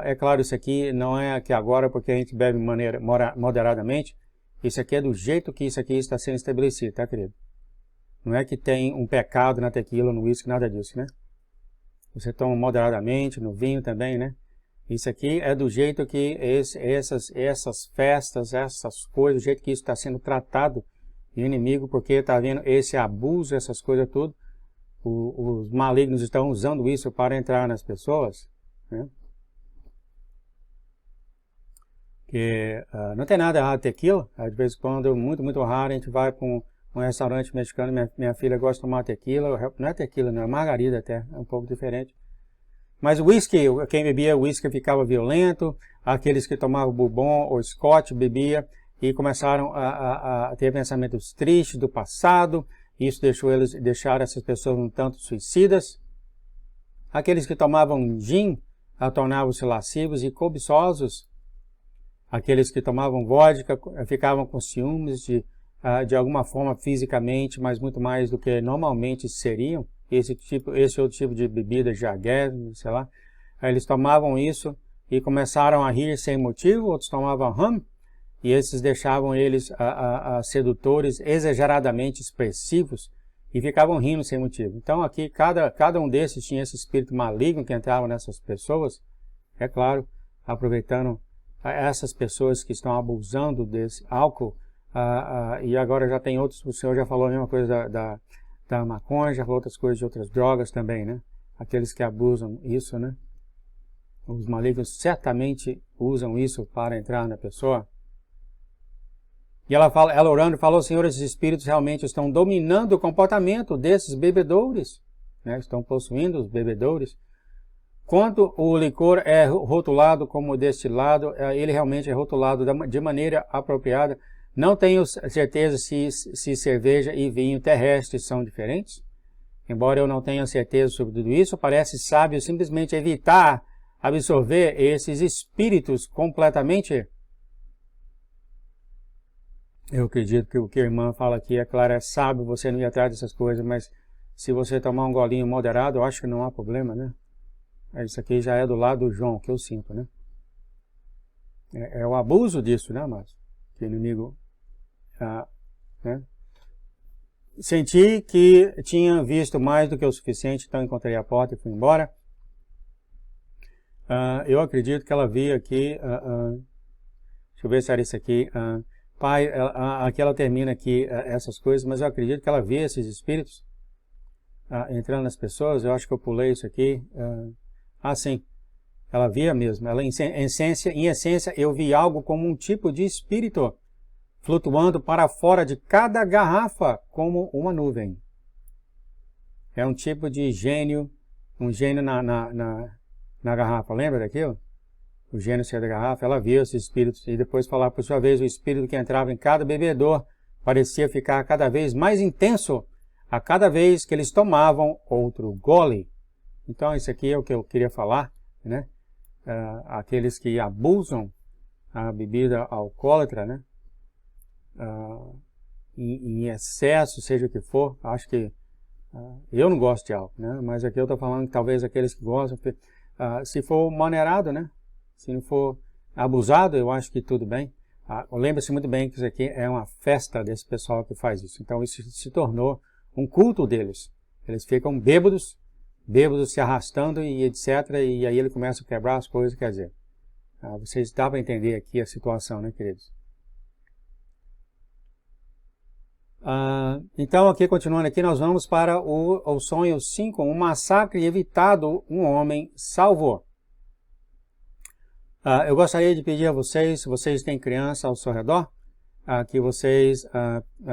É claro, isso aqui não é aqui agora, porque a gente bebe de maneira moderadamente. Isso aqui é do jeito que isso aqui está sendo estabelecido, tá, querido? Não é que tem um pecado na tequila, no uísque, nada disso, né? Você toma moderadamente, no vinho também, né? Isso aqui é do jeito que essas festas, essas coisas, do jeito que isso está sendo tratado de inimigo, porque está havendo esse abuso, essas coisas tudo. Os malignos estão usando isso para entrar nas pessoas, né? Que não tem nada errado tequila. De vez em quando, muito raro, a gente vai para um restaurante mexicano, minha filha gosta de tomar tequila, não é tequila, não é margarida até, é um pouco diferente. Mas o whisky, quem bebia whisky ficava violento, aqueles que tomavam bourbon ou scotch bebia e começaram a ter pensamentos tristes do passado, isso deixar essas pessoas um tanto suicidas. Aqueles que tomavam gin tornavam-se lascivos e cobiçosos. Aqueles que tomavam vodka ficavam com ciúmes de alguma forma fisicamente, mas muito mais do que normalmente seriam. Esse outro tipo de bebida, Jaguar, sei lá. Eles tomavam isso e começaram a rir sem motivo, outros tomavam rum, e esses deixavam eles sedutores, exageradamente expressivos, e ficavam rindo sem motivo. Então aqui, cada um desses tinha esse espírito maligno que entrava nessas pessoas, é claro, aproveitando essas pessoas que estão abusando desse álcool, e agora já tem outros, o senhor já falou a mesma coisa da maconha, já falou outras coisas de outras drogas também, né? Aqueles que abusam isso, né? Os malignos certamente usam isso para entrar na pessoa. E ela orando, falou, Senhor, esses espíritos realmente estão dominando o comportamento desses bebedores, né? Estão possuindo os bebedores. Quando o licor é rotulado como destilado, ele realmente é rotulado de maneira apropriada. Não tenho certeza se cerveja e vinho terrestre são diferentes. Embora eu não tenha certeza sobre tudo isso, parece sábio simplesmente evitar absorver esses espíritos completamente. Eu acredito que o que a irmã fala aqui é claro, é sábio você não ir atrás dessas coisas, mas se você tomar um golinho moderado, eu acho que não há problema, né? Isso aqui já é do lado do João, que eu sinto, né? É o abuso disso, né, mas que o inimigo... né? Senti que tinha visto mais do que o suficiente, então encontrei a porta e fui embora. Eu acredito que ela via aqui... deixa eu ver se era isso aqui... Pai, aqui ela termina aqui essas coisas, mas eu acredito que ela vê esses espíritos entrando nas pessoas. Eu acho que eu pulei isso aqui. Sim, ela via mesmo. Ela, em essência, eu vi algo como um tipo de espírito flutuando para fora de cada garrafa como uma nuvem. É um tipo de gênio, um gênio na garrafa. Lembra daquilo? O gênio saía da garrafa, ela via esses espíritos e depois falava, por sua vez, o espírito que entrava em cada bebedor parecia ficar cada vez mais intenso a cada vez que eles tomavam outro gole. Então, isso aqui é o que eu queria falar, né? Aqueles que abusam a bebida alcoólatra, né? Em excesso, seja o que for, acho que eu não gosto de álcool, né? Mas aqui eu estou falando que talvez aqueles que gostam, se for maneirado, né? Se não for abusado, eu acho que tudo bem. Lembre-se muito bem que isso aqui é uma festa desse pessoal que faz isso. Então isso se tornou um culto deles. Eles ficam bêbados se arrastando e etc. E aí ele começa a quebrar as coisas, quer dizer. Vocês dá para entender aqui a situação, né, queridos? Então aqui, continuando aqui, nós vamos para o sonho 5. Um massacre evitado, um homem salvou. Eu gostaria de pedir a vocês, se vocês têm criança ao seu redor, que vocês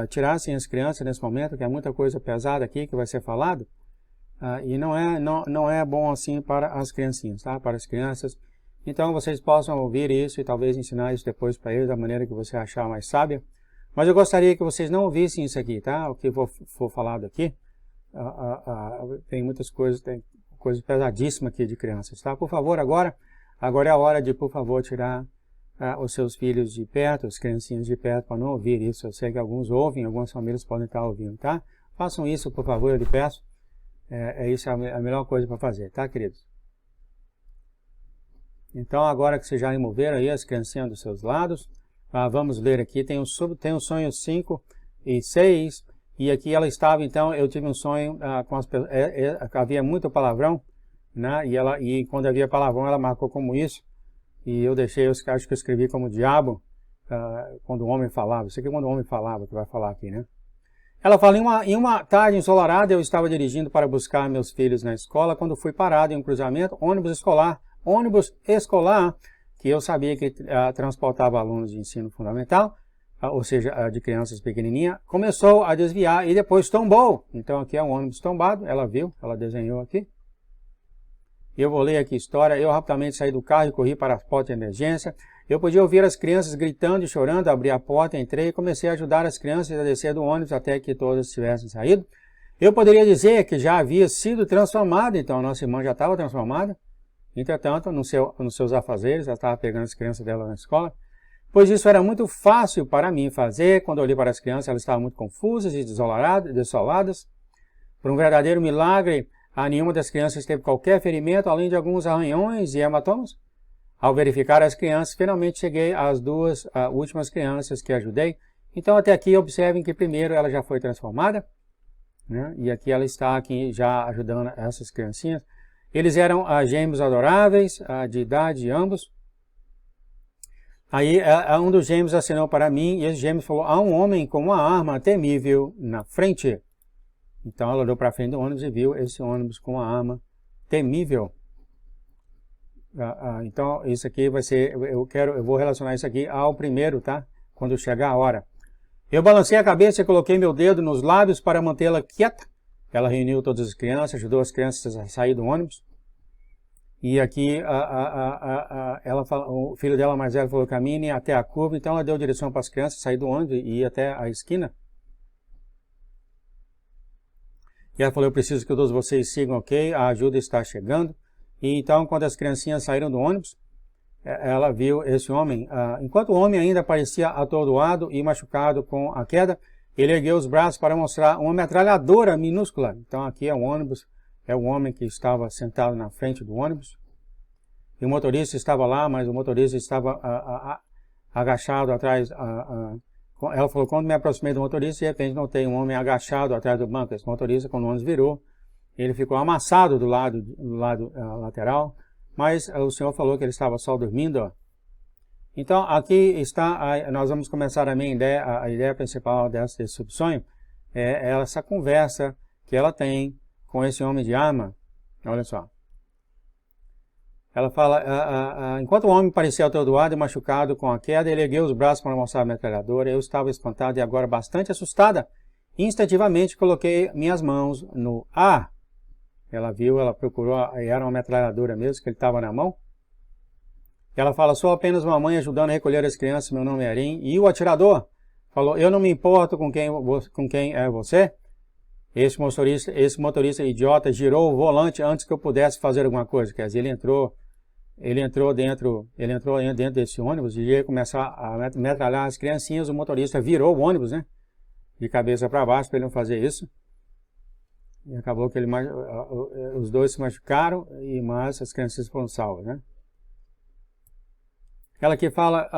tirassem as crianças nesse momento, que é muita coisa pesada aqui que vai ser falado, e não é bom assim para as criancinhas, tá? Para as crianças. Então vocês possam ouvir isso e talvez ensinar isso depois para eles da maneira que você achar mais sábia. Mas eu gostaria que vocês não ouvissem isso aqui, tá? O que for falado aqui, tem muitas coisas, tem coisas pesadíssimas aqui de crianças, tá? Por favor, agora é a hora de, por favor, tirar os seus filhos de perto, as criancinhas de perto, para não ouvir isso. Eu sei que alguns ouvem, algumas famílias podem estar ouvindo, tá? Façam isso, por favor, eu lhe peço. Isso é a melhor coisa para fazer, tá, queridos? Então, agora que vocês já removeram aí as criancinhas dos seus lados, vamos ler aqui. Tem um sonho 5 e 6, e aqui ela estava, então, eu tive um sonho com as pessoas, havia muito palavrão, né? E quando havia palavrão, ela marcou como isso, e eu deixei, acho que eu escrevi como diabo, quando o homem falava. Isso aqui é quando o homem falava, que vai falar aqui, né? Ela fala, em uma tarde ensolarada, eu estava dirigindo para buscar meus filhos na escola, quando fui parado em um cruzamento, ônibus escolar, que eu sabia que transportava alunos de ensino fundamental, ou seja, de crianças pequenininhas, começou a desviar e depois tombou. Então aqui é um ônibus tombado, ela viu, ela desenhou aqui. Eu vou ler aqui a história. Eu rapidamente saí do carro e corri para a porta de emergência. Eu podia ouvir as crianças gritando e chorando. Abri a porta, entrei e comecei a ajudar as crianças a descer do ônibus até que todas tivessem saído. Eu poderia dizer que já havia sido transformada, então a nossa irmã já estava transformada. Entretanto, nos seus afazeres, ela estava pegando as crianças dela na escola. Pois isso era muito fácil para mim fazer. Quando eu olhei para as crianças, elas estavam muito confusas e desoladas. Por um verdadeiro milagre, nenhuma das crianças teve qualquer ferimento, além de alguns arranhões e hematomas. Ao verificar as crianças, finalmente cheguei às duas últimas crianças que ajudei. Então, até aqui, observem que primeiro ela já foi transformada, né? E aqui ela está aqui já ajudando essas criancinhas. Eles eram gêmeos adoráveis, de idade ambos. Aí um dos gêmeos acenou para mim, e esse gêmeo falou, há um homem com uma arma temível na frente. Então ela olhou para frente do ônibus e viu esse ônibus com uma arma temível. Então isso aqui vai ser, eu vou relacionar isso aqui ao primeiro, tá? Quando chegar a hora. Eu balancei a cabeça e coloquei meu dedo nos lábios para mantê-la quieta. Ela reuniu todas as crianças, ajudou as crianças a sair do ônibus. E aqui o filho dela mais velho falou, caminhe até a curva. Então ela deu direção para as crianças sair do ônibus e ir até a esquina. E ela falou, eu preciso que todos vocês sigam, ok? A ajuda está chegando. E então, quando as criancinhas saíram do ônibus, ela viu esse homem, enquanto o homem ainda parecia atordoado e machucado com a queda, ele ergueu os braços para mostrar uma metralhadora minúscula. Então aqui é o ônibus, é o homem que estava sentado na frente do ônibus. E o motorista estava lá, mas o motorista estava agachado atrás. Ela falou, quando me aproximei do motorista, de repente notei um homem agachado atrás do banco. Esse motorista, quando o ônibus virou, ele ficou amassado do lado lateral, mas o senhor falou que ele estava só dormindo. Ó. Então, aqui está, nós vamos começar a ideia principal desse subsonho, é essa conversa que ela tem com esse homem de arma. Olha só. Ela fala, enquanto o homem parecia atordoado e machucado com a queda, ele ergueu os braços para mostrar a metralhadora. Eu estava espantado e agora bastante assustada. Instantivamente coloquei minhas mãos no ar. Ela viu, ela procurou, era uma metralhadora mesmo, que ele estava na mão. Ela fala, sou apenas uma mãe ajudando a recolher as crianças, meu nome é Erin. E o atirador falou, eu não me importo com quem é você. Esse motorista idiota girou o volante antes que eu pudesse fazer alguma coisa. Quer dizer, ele entrou dentro desse ônibus e ia começar a metralhar as criancinhas. O motorista virou o ônibus, né? De cabeça para baixo para ele não fazer isso. E acabou que os dois se machucaram, mas as crianças foram salvas, né? Ela aqui fala,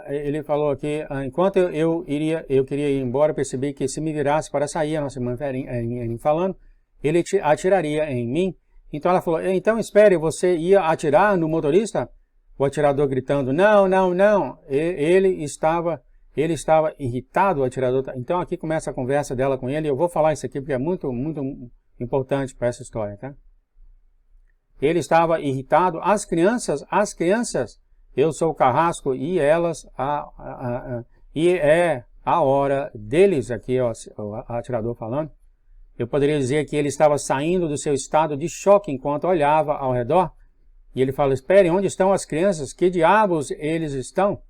ele falou aqui, enquanto eu queria ir embora, percebi que se me virasse para sair, a nossa irmã Erin falando, ele atiraria em mim. Então ela falou, então espere, você ia atirar no motorista? O atirador gritando, não, não, não. Ele estava irritado, o atirador. Então aqui começa a conversa dela com ele. Eu vou falar isso aqui porque é muito, muito importante para essa história, tá? Ele estava irritado. As crianças, eu sou o carrasco e elas, e é a hora deles, aqui ó, o atirador falando. Eu poderia dizer que ele estava saindo do seu estado de choque enquanto olhava ao redor. E ele fala, espere, onde estão as crianças? Que diabos eles estão?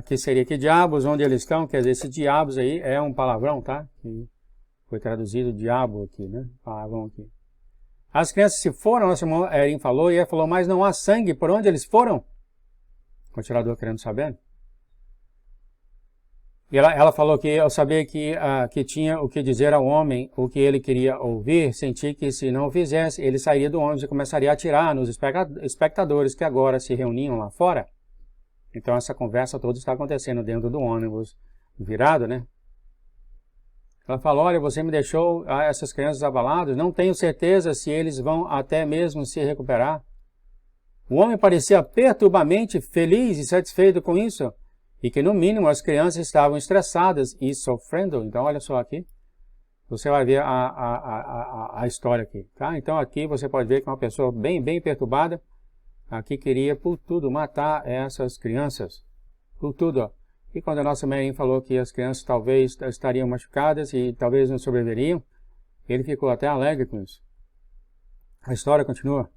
Que seria que diabos, onde eles estão? Quer dizer, esse diabos aí é um palavrão, tá? Que foi traduzido diabo aqui, né? Palavrão aqui. As crianças se foram, nossa irmã Erin falou, e ela falou, mas não há sangue, por onde eles foram? O atirador querendo saber. E ela falou que eu sabia que tinha o que dizer ao homem, o que ele queria ouvir, senti que se não o fizesse, ele sairia do ônibus e começaria a atirar nos espectadores que agora se reuniam lá fora. Então essa conversa toda está acontecendo dentro do ônibus virado, né? Ela falou, olha, você me deixou essas crianças abaladas, não tenho certeza se eles vão até mesmo se recuperar. O homem parecia perturbadamente feliz e satisfeito com isso, e que no mínimo as crianças estavam estressadas e sofrendo. Então olha só aqui, você vai ver a história aqui, tá? Então aqui você pode ver que uma pessoa bem perturbada, aqui queria por tudo matar essas crianças, por tudo, ó. E quando a nossa mãe falou que as crianças talvez estariam machucadas e talvez não sobreviveriam, ele ficou até alegre com isso. A história continua.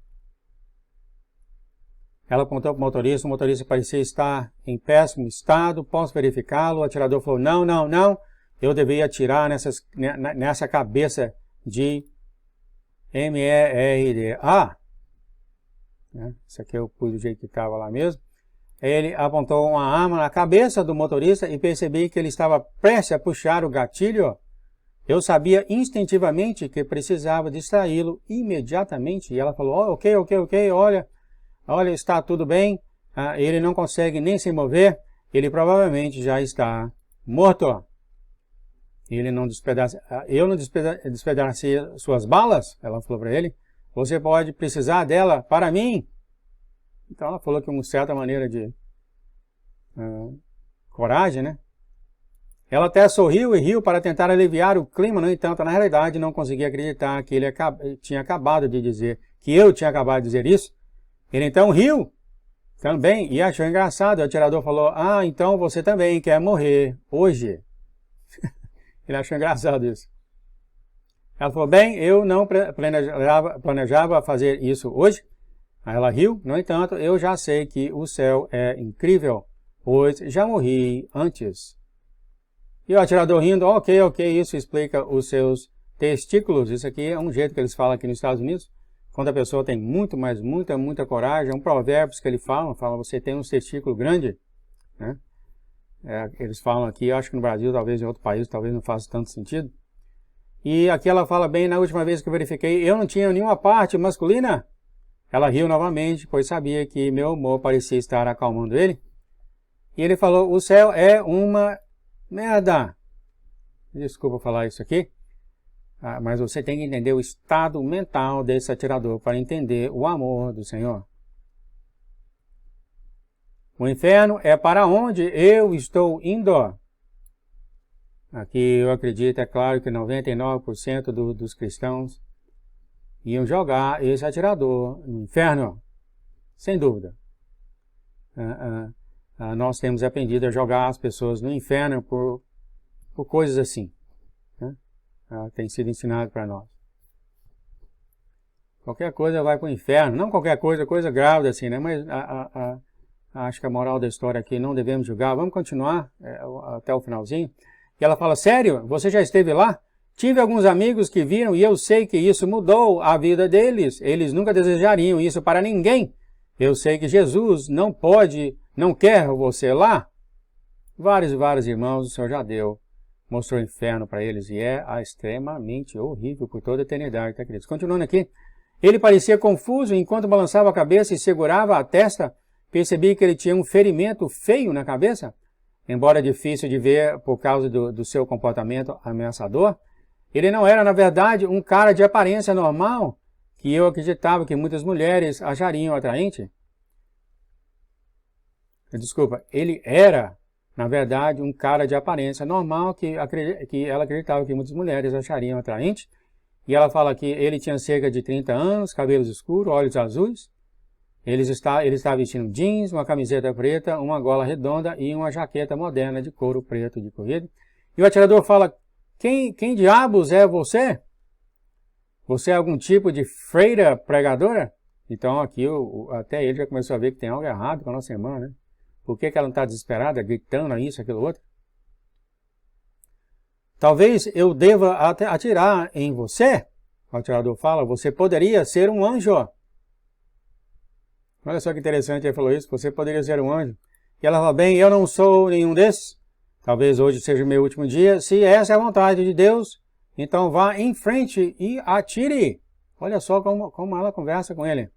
Ela apontou para o motorista parecia estar em péssimo estado, posso verificá-lo? O atirador falou, não, não, não, eu devia atirar nessa cabeça de M-E-R-D-A. Isso aqui eu pus do jeito que estava lá mesmo. Ele apontou uma arma na cabeça do motorista e percebi que ele estava prestes a puxar o gatilho. Eu sabia instintivamente que precisava distraí-lo imediatamente. E ela falou, oh, ok, olha, está tudo bem. Ele não consegue nem se mover. Ele provavelmente já está morto. Eu não despedacei suas balas, ela falou para ele. Você pode precisar dela para mim. Então ela falou que uma certa maneira de coragem, né? Ela até sorriu e riu para tentar aliviar o clima, no entanto, na realidade não conseguia acreditar que ele tinha acabado de dizer, que eu tinha acabado de dizer isso. Ele então riu também e achou engraçado. O atirador falou, então você também quer morrer hoje. Ele achou engraçado isso. Ela falou, bem, eu não planejava fazer isso hoje. Aí ela riu, no entanto, eu já sei que o céu é incrível, pois já morri antes. E o atirador rindo, ok, isso explica os seus testículos. Isso aqui é um jeito que eles falam aqui nos Estados Unidos. quando a pessoa tem muita coragem, é um provérbio que ele fala, você tem um testículo grande, né? Eles falam aqui, eu acho que no Brasil, talvez em outro país, talvez não faça tanto sentido. E aqui ela fala bem, na última vez que eu verifiquei, eu não tinha nenhuma parte masculina. Ela riu novamente, pois sabia que meu humor parecia estar acalmando ele. E ele falou, o céu é uma merda. Desculpa falar isso aqui, mas você tem que entender o estado mental desse atirador para entender o amor do Senhor. O inferno é para onde eu estou indo. Aqui eu acredito, é claro, que 99% dos cristãos iam jogar esse atirador no inferno, sem dúvida. Nós temos aprendido a jogar as pessoas no inferno por coisas assim, né? Tem sido ensinado para nós. Qualquer coisa vai para o inferno, não qualquer coisa, coisa grave assim, né? Mas acho que a moral da história aqui, não devemos julgar. Vamos continuar até o finalzinho. E ela fala, sério, você já esteve lá? Tive alguns amigos que viram e eu sei que isso mudou a vida deles. Eles nunca desejariam isso para ninguém. Eu sei que Jesus não quer você lá. Vários irmãos o Senhor já mostrou o inferno para eles e é extremamente horrível por toda a eternidade, tá, queridos? Continuando aqui, ele parecia confuso enquanto balançava a cabeça e segurava a testa. Percebi que ele tinha um ferimento feio na cabeça, embora difícil de ver por causa do seu comportamento ameaçador. Ele não era, na verdade, um cara de aparência normal, que eu acreditava que muitas mulheres achariam atraente. Desculpa, ele era, na verdade, um cara de aparência normal, que ela acreditava que muitas mulheres achariam atraente. E ela fala que ele tinha cerca de 30 anos, cabelos escuros, olhos azuis. Ele estava vestindo jeans, uma camiseta preta, uma gola redonda e uma jaqueta moderna de couro preto de corrida. E o atirador fala, quem diabos é você? Você é algum tipo de freira pregadora? Então aqui até ele já começou a ver que tem algo errado com a nossa irmã, né? Por que ela não está desesperada, gritando isso, aquilo, outro? Talvez eu deva atirar em você? O atirador fala, você poderia ser um anjo. Olha só que interessante, ele falou isso, você poderia ser um anjo. E ela fala, bem, eu não sou nenhum desses. Talvez hoje seja o meu último dia. Se essa é a vontade de Deus, então vá em frente e atire. Olha só como ela conversa com ele.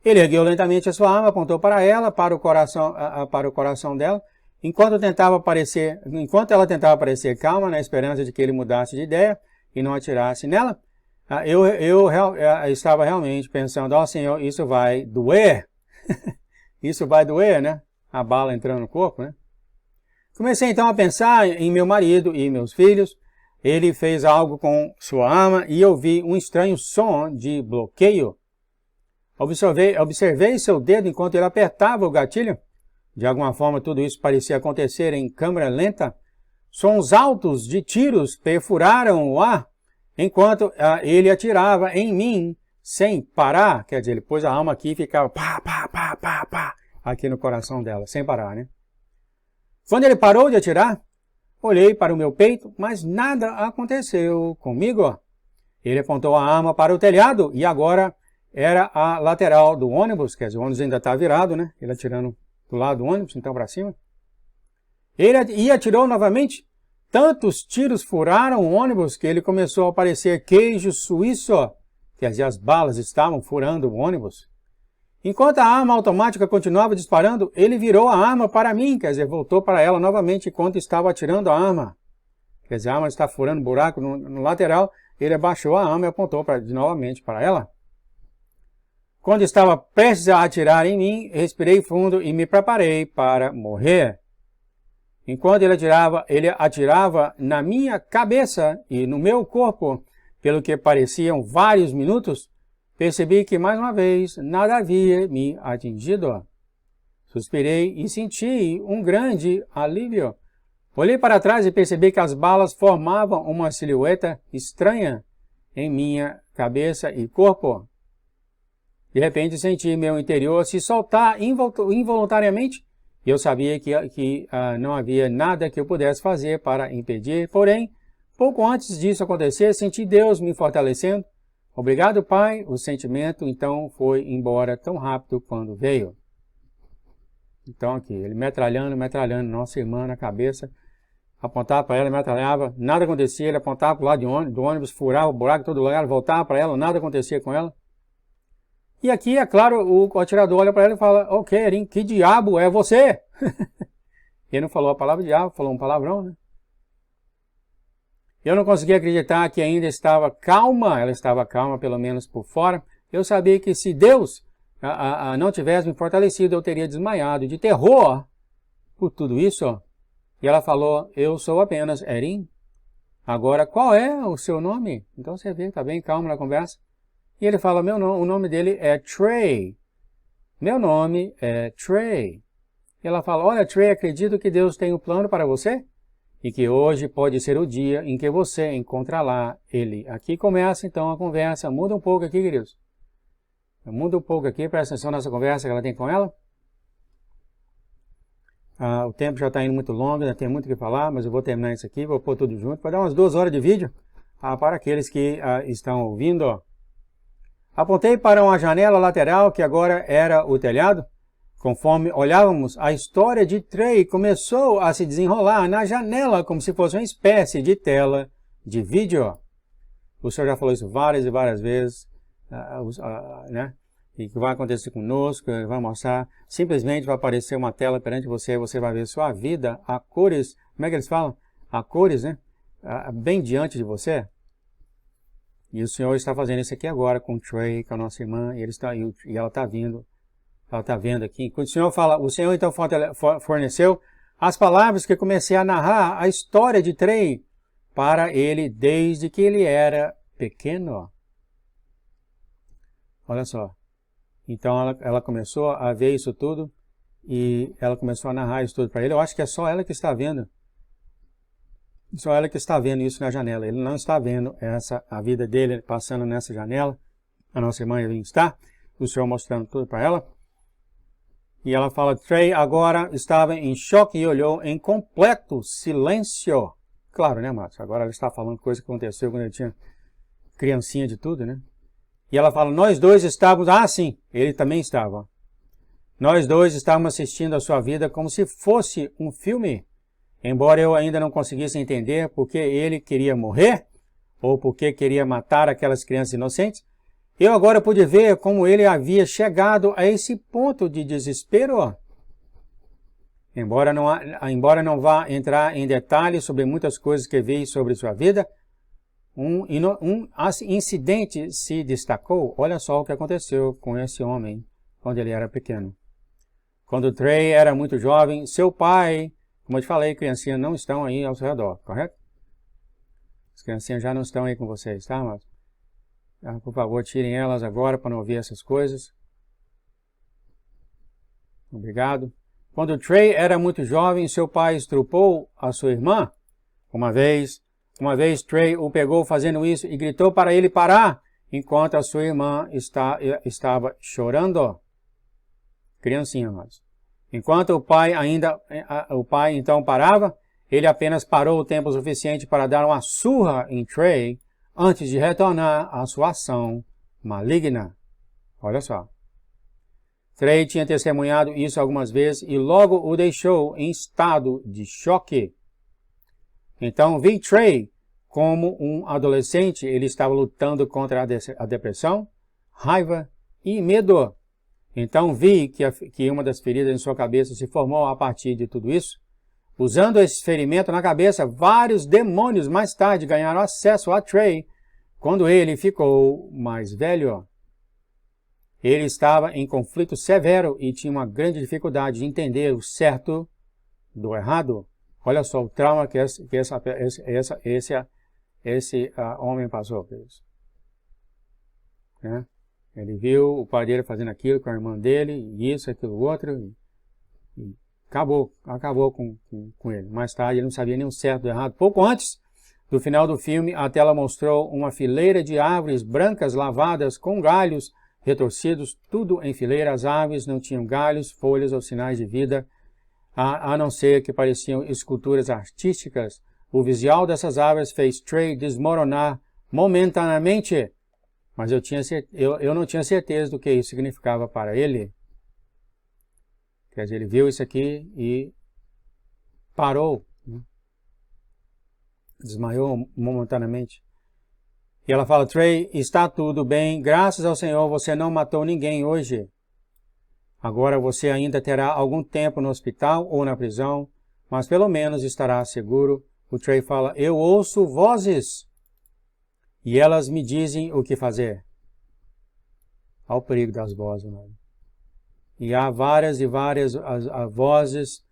Ele ergueu lentamente a sua arma, apontou para ela, para o coração dela, enquanto ela tentava parecer calma, na esperança de que ele mudasse de ideia e não atirasse nela. Eu estava realmente pensando, ó Senhor, isso vai doer. Isso vai doer, né? A bala entrando no corpo, né? Comecei então a pensar em meu marido e meus filhos. Ele fez algo com sua arma e eu vi um estranho som de bloqueio. Observei seu dedo enquanto ele apertava o gatilho. De alguma forma tudo isso parecia acontecer em câmera lenta. Sons altos de tiros perfuraram o ar enquanto ele atirava em mim sem parar. Quer dizer, ele pôs a arma aqui e ficava pá, pá, pá, pá, pá, aqui no coração dela, sem parar, né? Quando ele parou de atirar, olhei para o meu peito, mas nada aconteceu comigo. Ele apontou a arma para o telhado e agora era a lateral do ônibus, quer dizer, o ônibus ainda está virado, né? Ele atirando do lado do ônibus, então para cima. Ele atirou novamente. Tantos tiros furaram o ônibus que ele começou a parecer queijo suíço. Quer dizer, as balas estavam furando o ônibus. Enquanto a arma automática continuava disparando, ele virou a arma para mim, quer dizer, voltou para ela novamente enquanto estava atirando a arma. Quer dizer, a arma está furando buraco no lateral, ele abaixou a arma e apontou novamente para ela. Quando estava prestes a atirar em mim, respirei fundo e me preparei para morrer. Enquanto ele atirava na minha cabeça e no meu corpo, pelo que pareciam vários minutos, percebi que mais uma vez nada havia me atingido. Suspirei e senti um grande alívio. Olhei para trás e percebi que as balas formavam uma silhueta estranha em minha cabeça e corpo. De repente senti meu interior se soltar involuntariamente. Eu sabia que não havia nada que eu pudesse fazer para impedir, porém, pouco antes disso acontecer, senti Deus me fortalecendo. Obrigado, pai. O sentimento, então, foi embora tão rápido quando veio. Então, aqui, ele metralhando, nossa irmã na cabeça, apontava para ela, metralhava, nada acontecia, ele apontava para o lado do ônibus, furava o buraco em todo lugar, voltava para ela, nada acontecia com ela. E aqui, é claro, o atirador olha para ela e fala, ok, Erin, que diabo é você? Ele não falou a palavra diabo, falou um palavrão, né? Eu não conseguia acreditar que ainda estava calma, ela estava calma, pelo menos por fora. Eu sabia que se Deus não tivesse me fortalecido, eu teria desmaiado de terror por tudo isso. E ela falou, eu sou apenas Erin. Agora, qual é o seu nome? Então você vê, está bem calmo na conversa. E ele fala, o nome dele é Trey. Meu nome é Trey. E ela fala, olha Trey, acredito que Deus tem um plano para você? E que hoje pode ser o dia em que você encontrará ele. Aqui começa então a conversa. Muda um pouco aqui, queridos. Muda um pouco aqui, presta atenção nessa conversa que ela tem com ela. O tempo já está indo muito longo, ainda tem muito o que falar, mas eu vou terminar isso aqui, vou pôr tudo junto. Vai dar umas 2 horas de vídeo para aqueles que estão ouvindo. Apontei para uma janela lateral que agora era o telhado. Conforme olhávamos, a história de Trey começou a se desenrolar na janela como se fosse uma espécie de tela de vídeo. O senhor já falou isso várias e várias vezes, né? E que vai acontecer conosco, vai mostrar, simplesmente vai aparecer uma tela perante você, você vai ver sua vida a cores, como é que eles falam? A cores, né? Bem diante de você. E o senhor está fazendo isso aqui agora com Trey, com a nossa irmã, e ela está vindo. Ela está vendo aqui. Quando o Senhor fala, o Senhor então forneceu as palavras que eu comecei a narrar a história de Trey para ele desde que ele era pequeno. Olha só. Então ela começou a ver isso tudo e ela começou a narrar isso tudo para ele. Eu acho que é só ela que está vendo. Só ela que está vendo isso na janela. Ele não está vendo a vida dele passando nessa janela. A nossa irmã está. O Senhor mostrando tudo para ela. E ela fala, Trey agora estava em choque e olhou em completo silêncio. Claro, né, Matos? Agora ela está falando coisa que aconteceu quando ele tinha criancinha de tudo, né? E ela fala, nós dois estávamos... Ah, sim, ele também estava. Nós dois estávamos assistindo a sua vida como se fosse um filme. Embora eu ainda não conseguisse entender por que ele queria morrer, ou por que queria matar aquelas crianças inocentes, eu agora pude ver como ele havia chegado a esse ponto de desespero. Embora não vá entrar em detalhes sobre muitas coisas que vi sobre sua vida, um incidente se destacou. Olha só o que aconteceu com esse homem quando ele era pequeno. Quando Trey era muito jovem, seu pai, como eu te falei, criancinhas não estão aí ao seu redor, correto? As criancinhas já não estão aí com vocês, tá, mas por favor, tirem elas agora para não ouvir essas coisas. Obrigado. Quando Trey era muito jovem, seu pai estrupou a sua irmã. Uma vez Trey o pegou fazendo isso e gritou para ele parar, enquanto a sua irmã estava chorando. Criancinha, mas. Enquanto o pai então parava, ele apenas parou o tempo suficiente para dar uma surra em Trey, antes de retornar à sua ação maligna. Olha só. Trey tinha testemunhado isso algumas vezes e logo o deixou em estado de choque. Então vi Trey como um adolescente. Ele estava lutando contra a depressão, raiva e medo. Então vi que uma das feridas em sua cabeça se formou a partir de tudo isso. Usando esse ferimento na cabeça, vários demônios mais tarde ganharam acesso a Trey quando ele ficou mais velho. Ele estava em conflito severo e tinha uma grande dificuldade de entender o certo do errado. Olha só o trauma que esse homem passou. Né? Ele viu o pai dele fazendo aquilo com a irmã dele, e isso, aquilo, outro, e acabou com ele. Mais tarde ele não sabia nem o certo do errado. Pouco antes do final do filme, a tela mostrou uma fileira de árvores brancas lavadas com galhos retorcidos, tudo em fileira. As árvores não tinham galhos, folhas ou sinais de vida, a não ser que pareciam esculturas artísticas. O visual dessas árvores fez Trey desmoronar momentaneamente. Mas eu não tinha certeza do que isso significava para ele. Quer dizer, ele viu isso aqui e parou, né? Desmaiou momentaneamente. E ela fala, Trey, está tudo bem, graças ao Senhor você não matou ninguém hoje. Agora você ainda terá algum tempo no hospital ou na prisão, mas pelo menos estará seguro. O Trey fala, eu ouço vozes e elas me dizem o que fazer. Olha o perigo das vozes, né? E há várias e várias vozes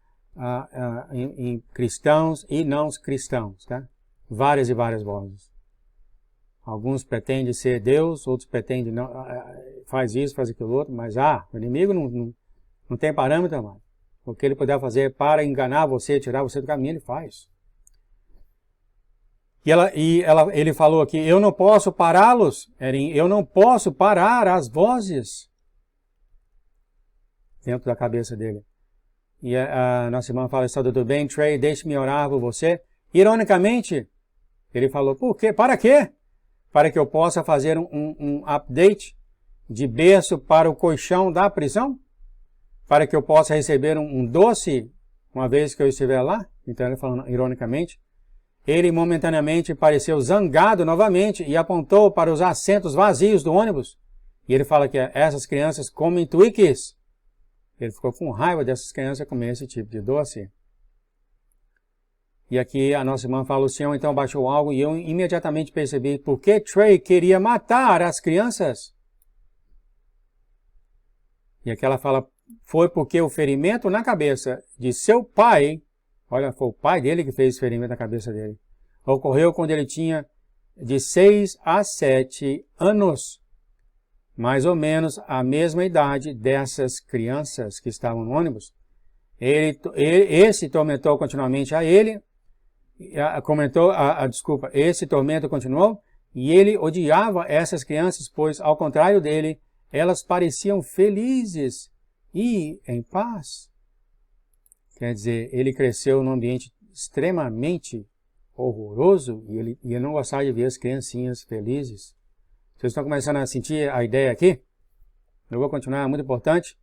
em cristãos e não cristãos, tá? Várias e várias vozes. Alguns pretendem ser Deus, outros pretendem não, faz isso, faz aquilo outro, mas o inimigo não tem parâmetro, mano. O que ele puder fazer para enganar você, tirar você do caminho, ele faz. Ele falou aqui, eu não posso pará-los, eu não posso parar as vozes dentro da cabeça dele. E a nossa irmã fala, está tudo bem, Trey, deixe-me orar por você. Ironicamente, ele falou, por quê? Para quê? Para que eu possa fazer um update de berço para o colchão da prisão? Para que eu possa receber um doce uma vez que eu estiver lá? Então ele falando ironicamente. Ele momentaneamente pareceu zangado novamente e apontou para os assentos vazios do ônibus. E ele fala que essas crianças comem Twix. Ele ficou com raiva dessas crianças comer esse tipo de doce. E aqui a nossa irmã fala, o Senhor então baixou algo e eu imediatamente percebi por que Trey queria matar as crianças. E aqui ela fala, foi porque o ferimento na cabeça de seu pai, olha, foi o pai dele que fez esse ferimento na cabeça dele, ocorreu quando ele tinha de 6 a 7 anos. Mais ou menos a mesma idade dessas crianças que estavam no ônibus. Esse tormentou continuamente a ele, esse tormento continuou, e ele odiava essas crianças, pois, ao contrário dele, elas pareciam felizes e em paz. Quer dizer, ele cresceu num ambiente extremamente horroroso, e ele não gostava de ver as criancinhas felizes. Vocês estão começando a sentir a ideia aqui? Eu vou continuar, é muito importante.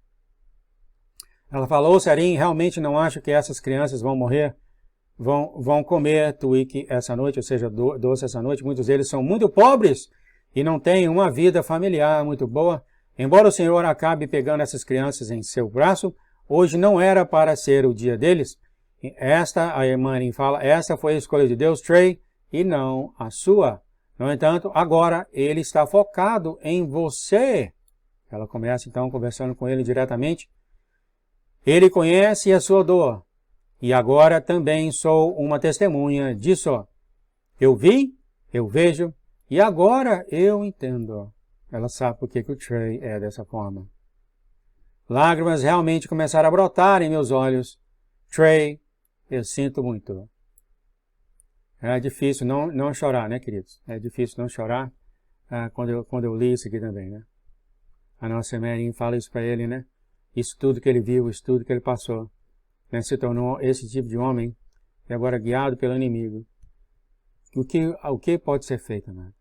Ela falou, Sarim, realmente não acho que essas crianças vão morrer, vão comer Twix essa noite, ou seja, doce essa noite. Muitos deles são muito pobres e não têm uma vida familiar muito boa. Embora o Senhor acabe pegando essas crianças em seu braço, hoje não era para ser o dia deles. A irmã fala, esta foi a escolha de Deus, Trey, e não a sua. No entanto, agora ele está focado em você. Ela começa então conversando com ele diretamente. Ele conhece a sua dor. E agora também sou uma testemunha disso. Eu vi, eu vejo, e agora eu entendo. Ela sabe por que o Trey é dessa forma. Lágrimas realmente começaram a brotar em meus olhos. Trey, eu sinto muito. É difícil não chorar, né, queridos? É difícil não chorar quando eu li isso aqui também, né? A nossa Mary fala isso para ele, né? Isso tudo que ele viu, isso tudo que ele passou, né? Se tornou esse tipo de homem e agora guiado pelo inimigo. O que pode ser feito, né?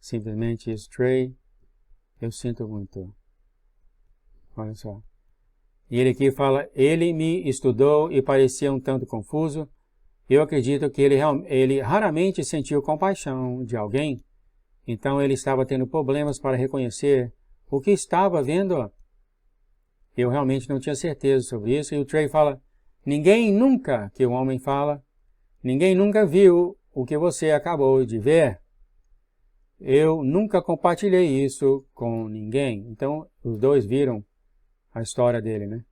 Simplesmente isso, Trey, eu sinto muito. Olha só. E ele aqui fala, ele me estudou e parecia um tanto confuso. Eu acredito que ele raramente sentiu compaixão de alguém, então ele estava tendo problemas para reconhecer o que estava vendo. Eu realmente não tinha certeza sobre isso. E o Trey fala, ninguém nunca, que o homem fala, ninguém nunca viu o que você acabou de ver. Eu nunca compartilhei isso com ninguém. Então, os dois viram a história dele, né?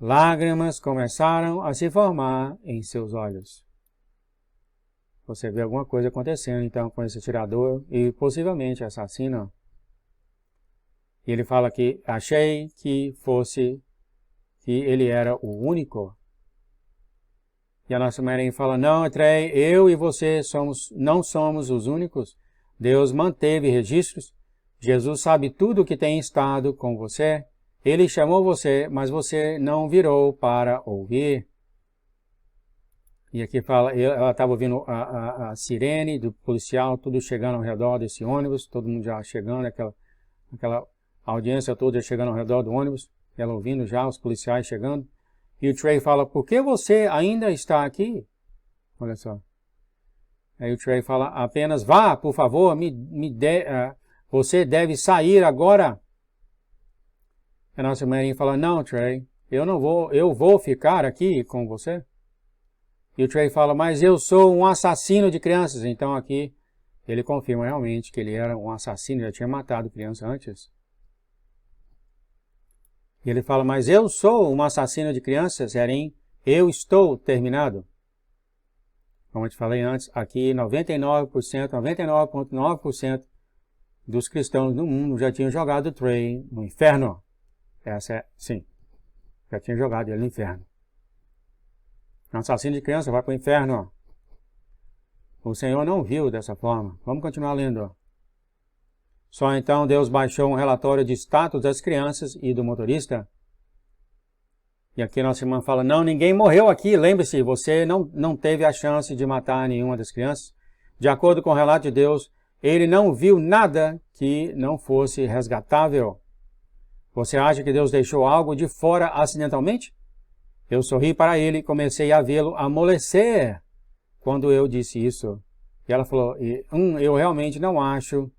Lágrimas começaram a se formar em seus olhos. Você vê alguma coisa acontecendo, então, com esse atirador e possivelmente assassino. E ele fala que achei que ele era o único. E a nossa mãe fala, não, Trey, eu e você não somos os únicos. Deus manteve registros. Jesus sabe tudo o que tem estado com você. Ele chamou você, mas você não virou para ouvir. E aqui fala, ela estava ouvindo a sirene do policial, tudo chegando ao redor desse ônibus, todo mundo já chegando, aquela audiência toda chegando ao redor do ônibus, ela ouvindo já os policiais chegando. E o Trey fala, por que você ainda está aqui? Olha só. Aí o Trey fala, apenas vá, por favor, você deve sair agora. A nossa mãe fala, não, Trey, eu vou ficar aqui com você. E o Trey fala, mas eu sou um assassino de crianças. Então aqui ele confirma realmente que ele era um assassino, já tinha matado criança antes. E ele fala, mas eu sou um assassino de crianças, Erin, eu estou terminado. Como eu te falei antes, aqui 99,9% dos cristãos no mundo já tinham jogado o Trey no inferno. Sim, já tinham jogado ele no inferno. Um assassino de criança vai para o inferno. O Senhor não viu dessa forma. Vamos continuar lendo. Só então Deus baixou um relatório de status das crianças e do motorista. E aqui nossa irmã fala, não, ninguém morreu aqui. Lembre-se, você não teve a chance de matar nenhuma das crianças. De acordo com o relato de Deus, ele não viu nada que não fosse resgatável. Você acha que Deus deixou algo de fora acidentalmente? Eu sorri para ele e comecei a vê-lo amolecer quando eu disse isso. E ela falou, eu realmente não acho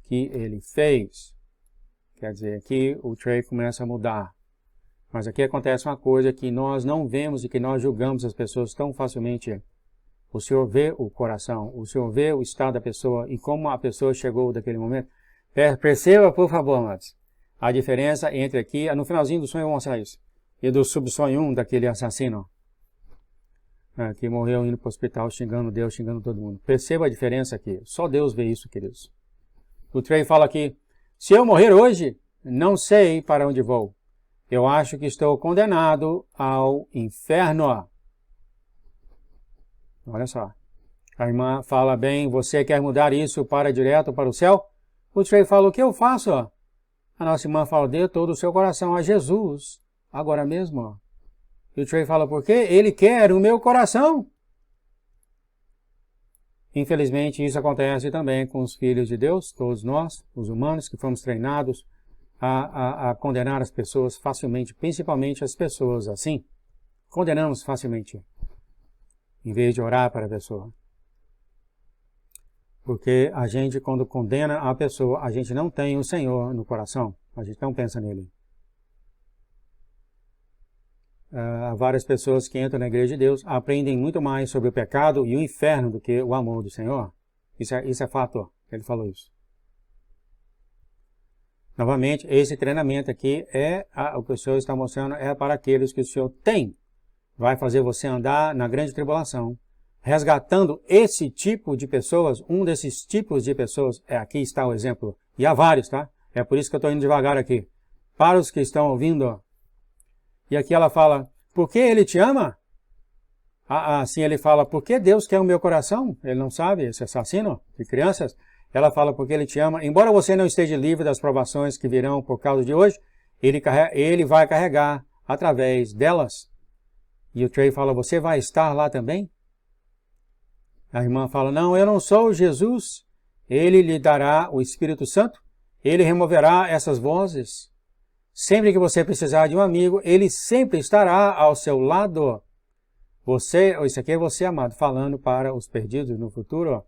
que ele fez. Quer dizer, aqui o Trey começa a mudar. Mas aqui acontece uma coisa que nós não vemos e que nós julgamos as pessoas tão facilmente. O Senhor vê o coração, o Senhor vê o estado da pessoa e como a pessoa chegou daquele momento. Perceba, por favor, amados, a diferença entre aqui, no finalzinho do sonho vamos mostrar isso, e do subsonho 1 daquele assassino, que morreu indo para o hospital xingando Deus, xingando todo mundo. Perceba a diferença aqui. Só Deus vê isso, queridos. O Trey fala aqui, se eu morrer hoje, não sei para onde vou. Eu acho que estou condenado ao inferno. Olha só. A irmã fala bem, você quer mudar isso para direto para o céu? O Trey fala, o que eu faço? A nossa irmã fala, dê todo o seu coração a Jesus, agora mesmo. E o Trey fala, por quê? Ele quer o meu coração. Infelizmente, isso acontece também com os filhos de Deus, todos nós, os humanos, que fomos treinados a condenar as pessoas facilmente, principalmente as pessoas assim. Condenamos facilmente, em vez de orar para a pessoa. Porque a gente, quando condena a pessoa, a gente não tem o Senhor no coração. A gente não pensa nele. Há várias pessoas que entram na igreja de Deus aprendem muito mais sobre o pecado e o inferno do que o amor do Senhor. Isso é fato. Ele falou isso. Novamente, esse treinamento aqui o que o Senhor está mostrando é para aqueles que o Senhor tem. Vai fazer você andar na grande tribulação, resgatando esse tipo de pessoas, um desses tipos de pessoas, aqui está o exemplo, e há vários, tá? É por isso que eu estou indo devagar aqui. Para os que estão ouvindo, e aqui ela fala, por que ele te ama? Assim ele fala, por que Deus quer o meu coração? Ele não sabe, esse assassino de crianças. Ela fala, porque ele te ama. Embora você não esteja livre das provações que virão por causa de hoje, ele vai carregar através delas. E o Trey fala, você vai estar lá também? A irmã fala, não, eu não sou Jesus. Ele lhe dará o Espírito Santo. Ele removerá essas vozes. Sempre que você precisar de um amigo, ele sempre estará ao seu lado. Isso aqui é você, amado, falando para os perdidos no futuro.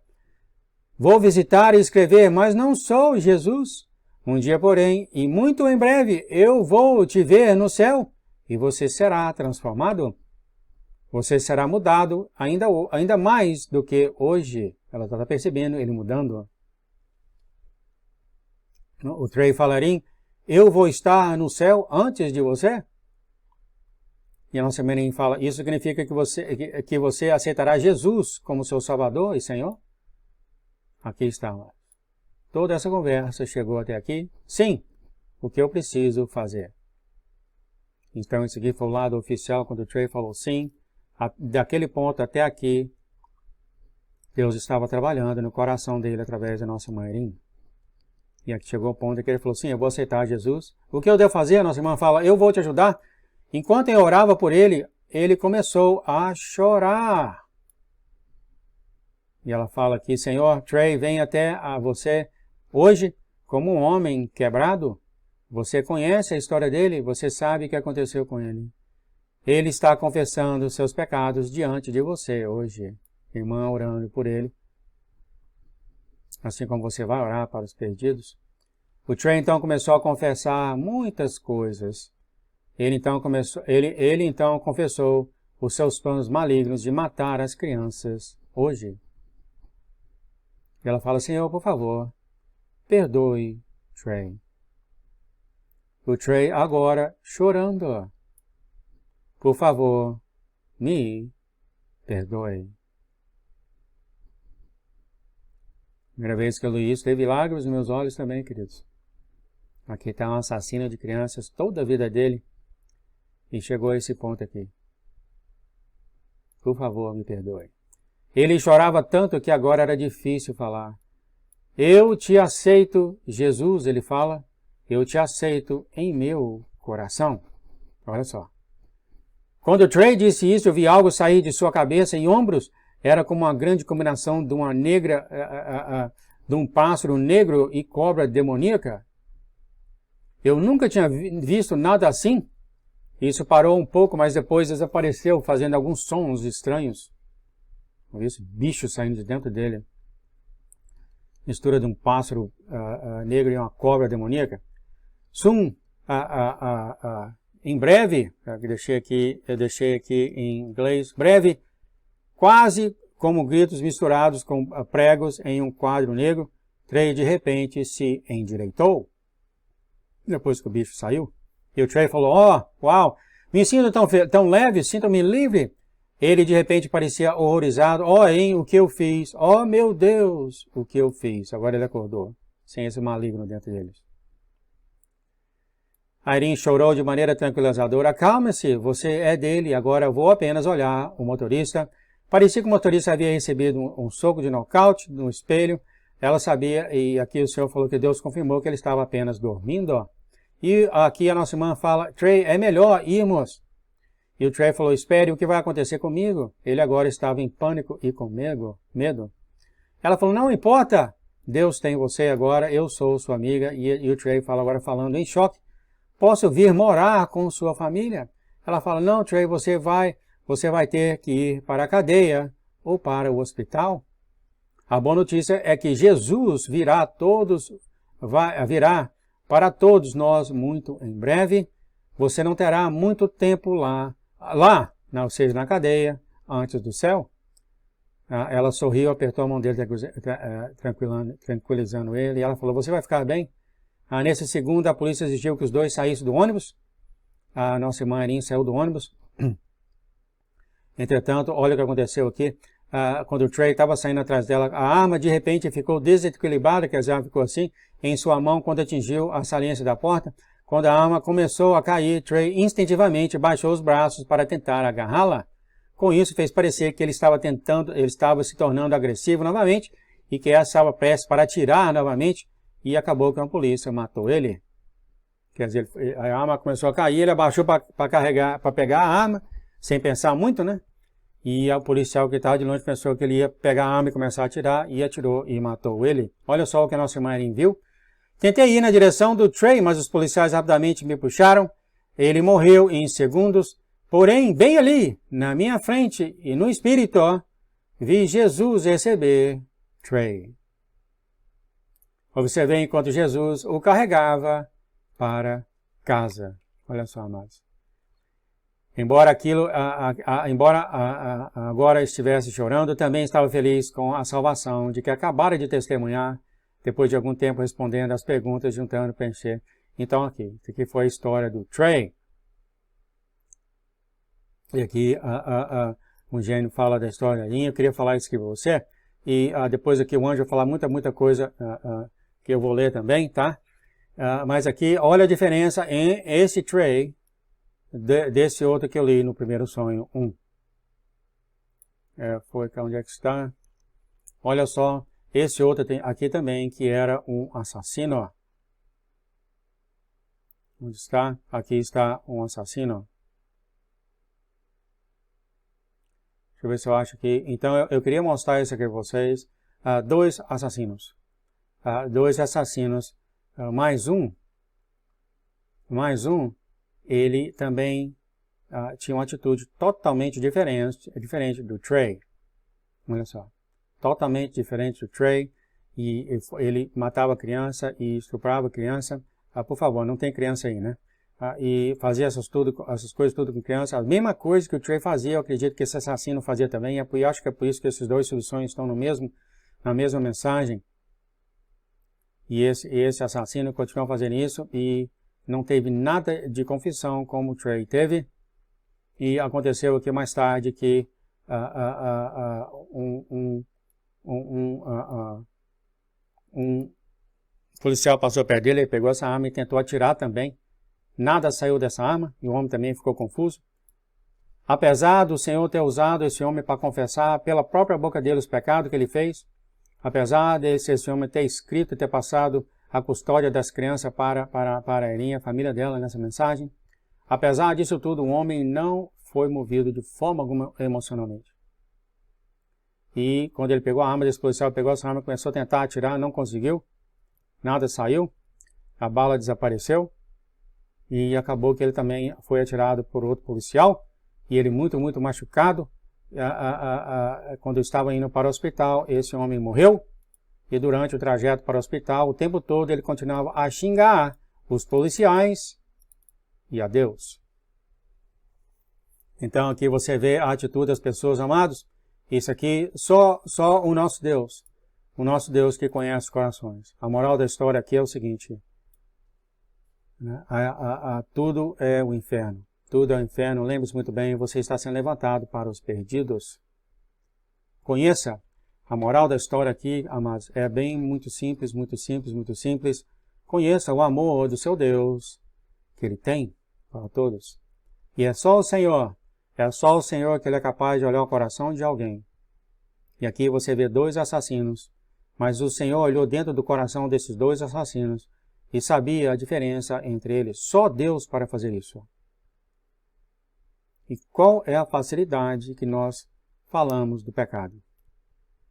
Vou visitar e escrever, mas não sou Jesus. Um dia, porém, e muito em breve, eu vou te ver no céu e você será transformado. Você será mudado ainda mais do que hoje. Ela está percebendo ele mudando. O Trey falaria, eu vou estar no céu antes de você? E a nossa mãe fala, isso significa que você aceitará Jesus como seu Salvador e Senhor? Aqui está. Toda essa conversa chegou até aqui? Sim. O que eu preciso fazer? Então, esse aqui foi o lado oficial, quando o Trey falou sim. Daquele ponto até aqui, Deus estava trabalhando no coração dele através da nossa mãe Erin. E aqui chegou o ponto em que ele falou, sim, eu vou aceitar Jesus. O que eu devo fazer? A nossa irmã fala, eu vou te ajudar. Enquanto eu orava por ele, ele começou a chorar. E ela fala aqui, Senhor, Trey vem até a você hoje como um homem quebrado. Você conhece a história dele, você sabe o que aconteceu com ele. Ele está confessando os seus pecados diante de você hoje. Irmã orando por ele. Assim como você vai orar para os perdidos. O Trey então começou a confessar muitas coisas. Ele então confessou os seus planos malignos de matar as crianças hoje. E ela fala, Senhor, por favor, perdoe Trey. O Trey agora chorando. Por favor, me perdoe. Primeira vez que eu li isso, teve lágrimas nos meus olhos também, queridos. Aqui está um assassino de crianças toda a vida dele. E chegou a esse ponto aqui. Por favor, me perdoe. Ele chorava tanto que agora era difícil falar. Eu te aceito, Jesus, ele fala. Eu te aceito em meu coração. Olha só. Quando o Trey disse isso, eu vi algo sair de sua cabeça e ombros. Era como uma grande combinação de uma negra, de um pássaro negro e cobra demoníaca. Eu nunca tinha visto nada assim. Isso parou um pouco, mas depois desapareceu, fazendo alguns sons estranhos. Esse bicho saindo de dentro dele. Mistura de um pássaro negro e uma cobra demoníaca. Em breve, eu deixei aqui em inglês, breve, quase como gritos misturados com pregos em um quadro negro, Trey de repente se endireitou. Depois que o bicho saiu, e o Trey falou, uau, me sinto tão leve, sinto-me livre. Ele de repente parecia horrorizado, o que eu fiz, meu Deus, o que eu fiz. Agora ele acordou, sem esse maligno dentro deles. Irene chorou de maneira tranquilizadora. Acalme-se, você é dele, agora eu vou apenas olhar o motorista. Parecia que o motorista havia recebido um soco de nocaute no espelho. Ela sabia, e aqui o Senhor falou que Deus confirmou que ele estava apenas dormindo. E aqui a nossa irmã fala, Trey, é melhor irmos. E o Trey falou, espere, o que vai acontecer comigo? Ele agora estava em pânico e com medo. Ela falou, não importa, Deus tem você agora, eu sou sua amiga. E o Trey fala agora falando em choque, posso vir morar com sua família? Ela fala, não, Trey, você vai ter que ir para a cadeia ou para o hospital. A boa notícia é que Jesus virá para todos nós muito em breve. Você não terá muito tempo lá, ou seja, na cadeia, antes do céu. Ela sorriu, apertou a mão dele, tranquilizando ele, e ela falou, você vai ficar bem? Nesse segundo, a polícia exigiu que os dois saíssem do ônibus. A nossa irmã Irene saiu do ônibus. Entretanto, olha o que aconteceu aqui. Quando o Trey estava saindo atrás dela, a arma de repente ficou desequilibrada, quer dizer, ela ficou assim, em sua mão quando atingiu a saliência da porta. Quando a arma começou a cair, Trey instintivamente baixou os braços para tentar agarrá-la. Com isso, fez parecer que ele estava se tornando agressivo novamente e que ela estava prestes para atirar novamente e acabou que a polícia matou ele. Quer dizer, a arma começou a cair, ele abaixou para pegar a arma, sem pensar muito, né? E o policial que estava de longe pensou que ele ia pegar a arma e começar a atirar, e atirou e matou ele. Olha só o que a nossa irmã Irene viu. Tentei ir na direção do Trey, mas os policiais rapidamente me puxaram. Ele morreu em segundos. Porém, bem ali, na minha frente e no espírito, vi Jesus receber Trey. Observei enquanto Jesus o carregava para casa. Olha só, amados. Embora agora estivesse chorando, também estava feliz com a salvação de que acabara de testemunhar, depois de algum tempo respondendo às perguntas, juntando para encher. Então aqui foi a história do Trey. E aqui o gênio fala da história ali. Eu queria falar isso aqui para você. E depois aqui o anjo vai falar muita coisa que eu vou ler também, tá? Mas aqui, olha a diferença em esse Trey desse outro que eu li no primeiro sonho 1. Foi onde é que está? Olha só, esse outro tem aqui também, que era um assassino. Onde está? Aqui está um assassino. eu ver se eu acho aqui. Então, eu queria mostrar isso aqui para vocês. Dois assassinos. Dois assassinos. Mais um, ele também tinha uma atitude totalmente diferente do Trey. Olha só. Totalmente diferente do Trey. E ele matava criança e estuprava criança. Por favor, não tem criança aí, né? E fazia essas coisas tudo com criança. A mesma coisa que o Trey fazia, eu acredito que esse assassino fazia também. Eu acho que é por isso que esses dois soluções estão na mesma mensagem. E esse assassino continuou fazendo isso e não teve nada de confissão como o Trey teve. E aconteceu aqui mais tarde que um policial passou perto dele, ele pegou essa arma e tentou atirar também. Nada saiu dessa arma e o homem também ficou confuso. Apesar do Senhor ter usado esse homem para confessar pela própria boca dele os pecados que ele fez, apesar desse homem ter escrito e ter passado a custódia das crianças para a Erin, a família dela nessa mensagem, apesar disso tudo, o homem não foi movido de forma alguma emocionalmente. E quando ele pegou a arma desse policial, pegou essa arma, começou a tentar atirar, não conseguiu, nada saiu, a bala desapareceu. E acabou que ele também foi atirado por outro policial. E ele muito machucado. Quando estava indo para o hospital, esse homem morreu. E durante o trajeto para o hospital, o tempo todo ele continuava a xingar os policiais e a Deus. Então aqui você vê a atitude das pessoas, amados. Isso aqui, só o nosso Deus que conhece os corações. A moral da história aqui é o seguinte. Tudo é o inferno. Tudo é o inferno. Lembre-se muito bem, você está sendo levantado para os perdidos. Conheça. A moral da história aqui, amados, é bem muito simples. Conheça o amor do seu Deus, que Ele tem para todos. E é só o Senhor que Ele é capaz de olhar o coração de alguém. E aqui você vê dois assassinos, mas o Senhor olhou dentro do coração desses dois assassinos e sabia a diferença entre eles. Só Deus para fazer isso. E qual é a facilidade que nós falamos do pecado?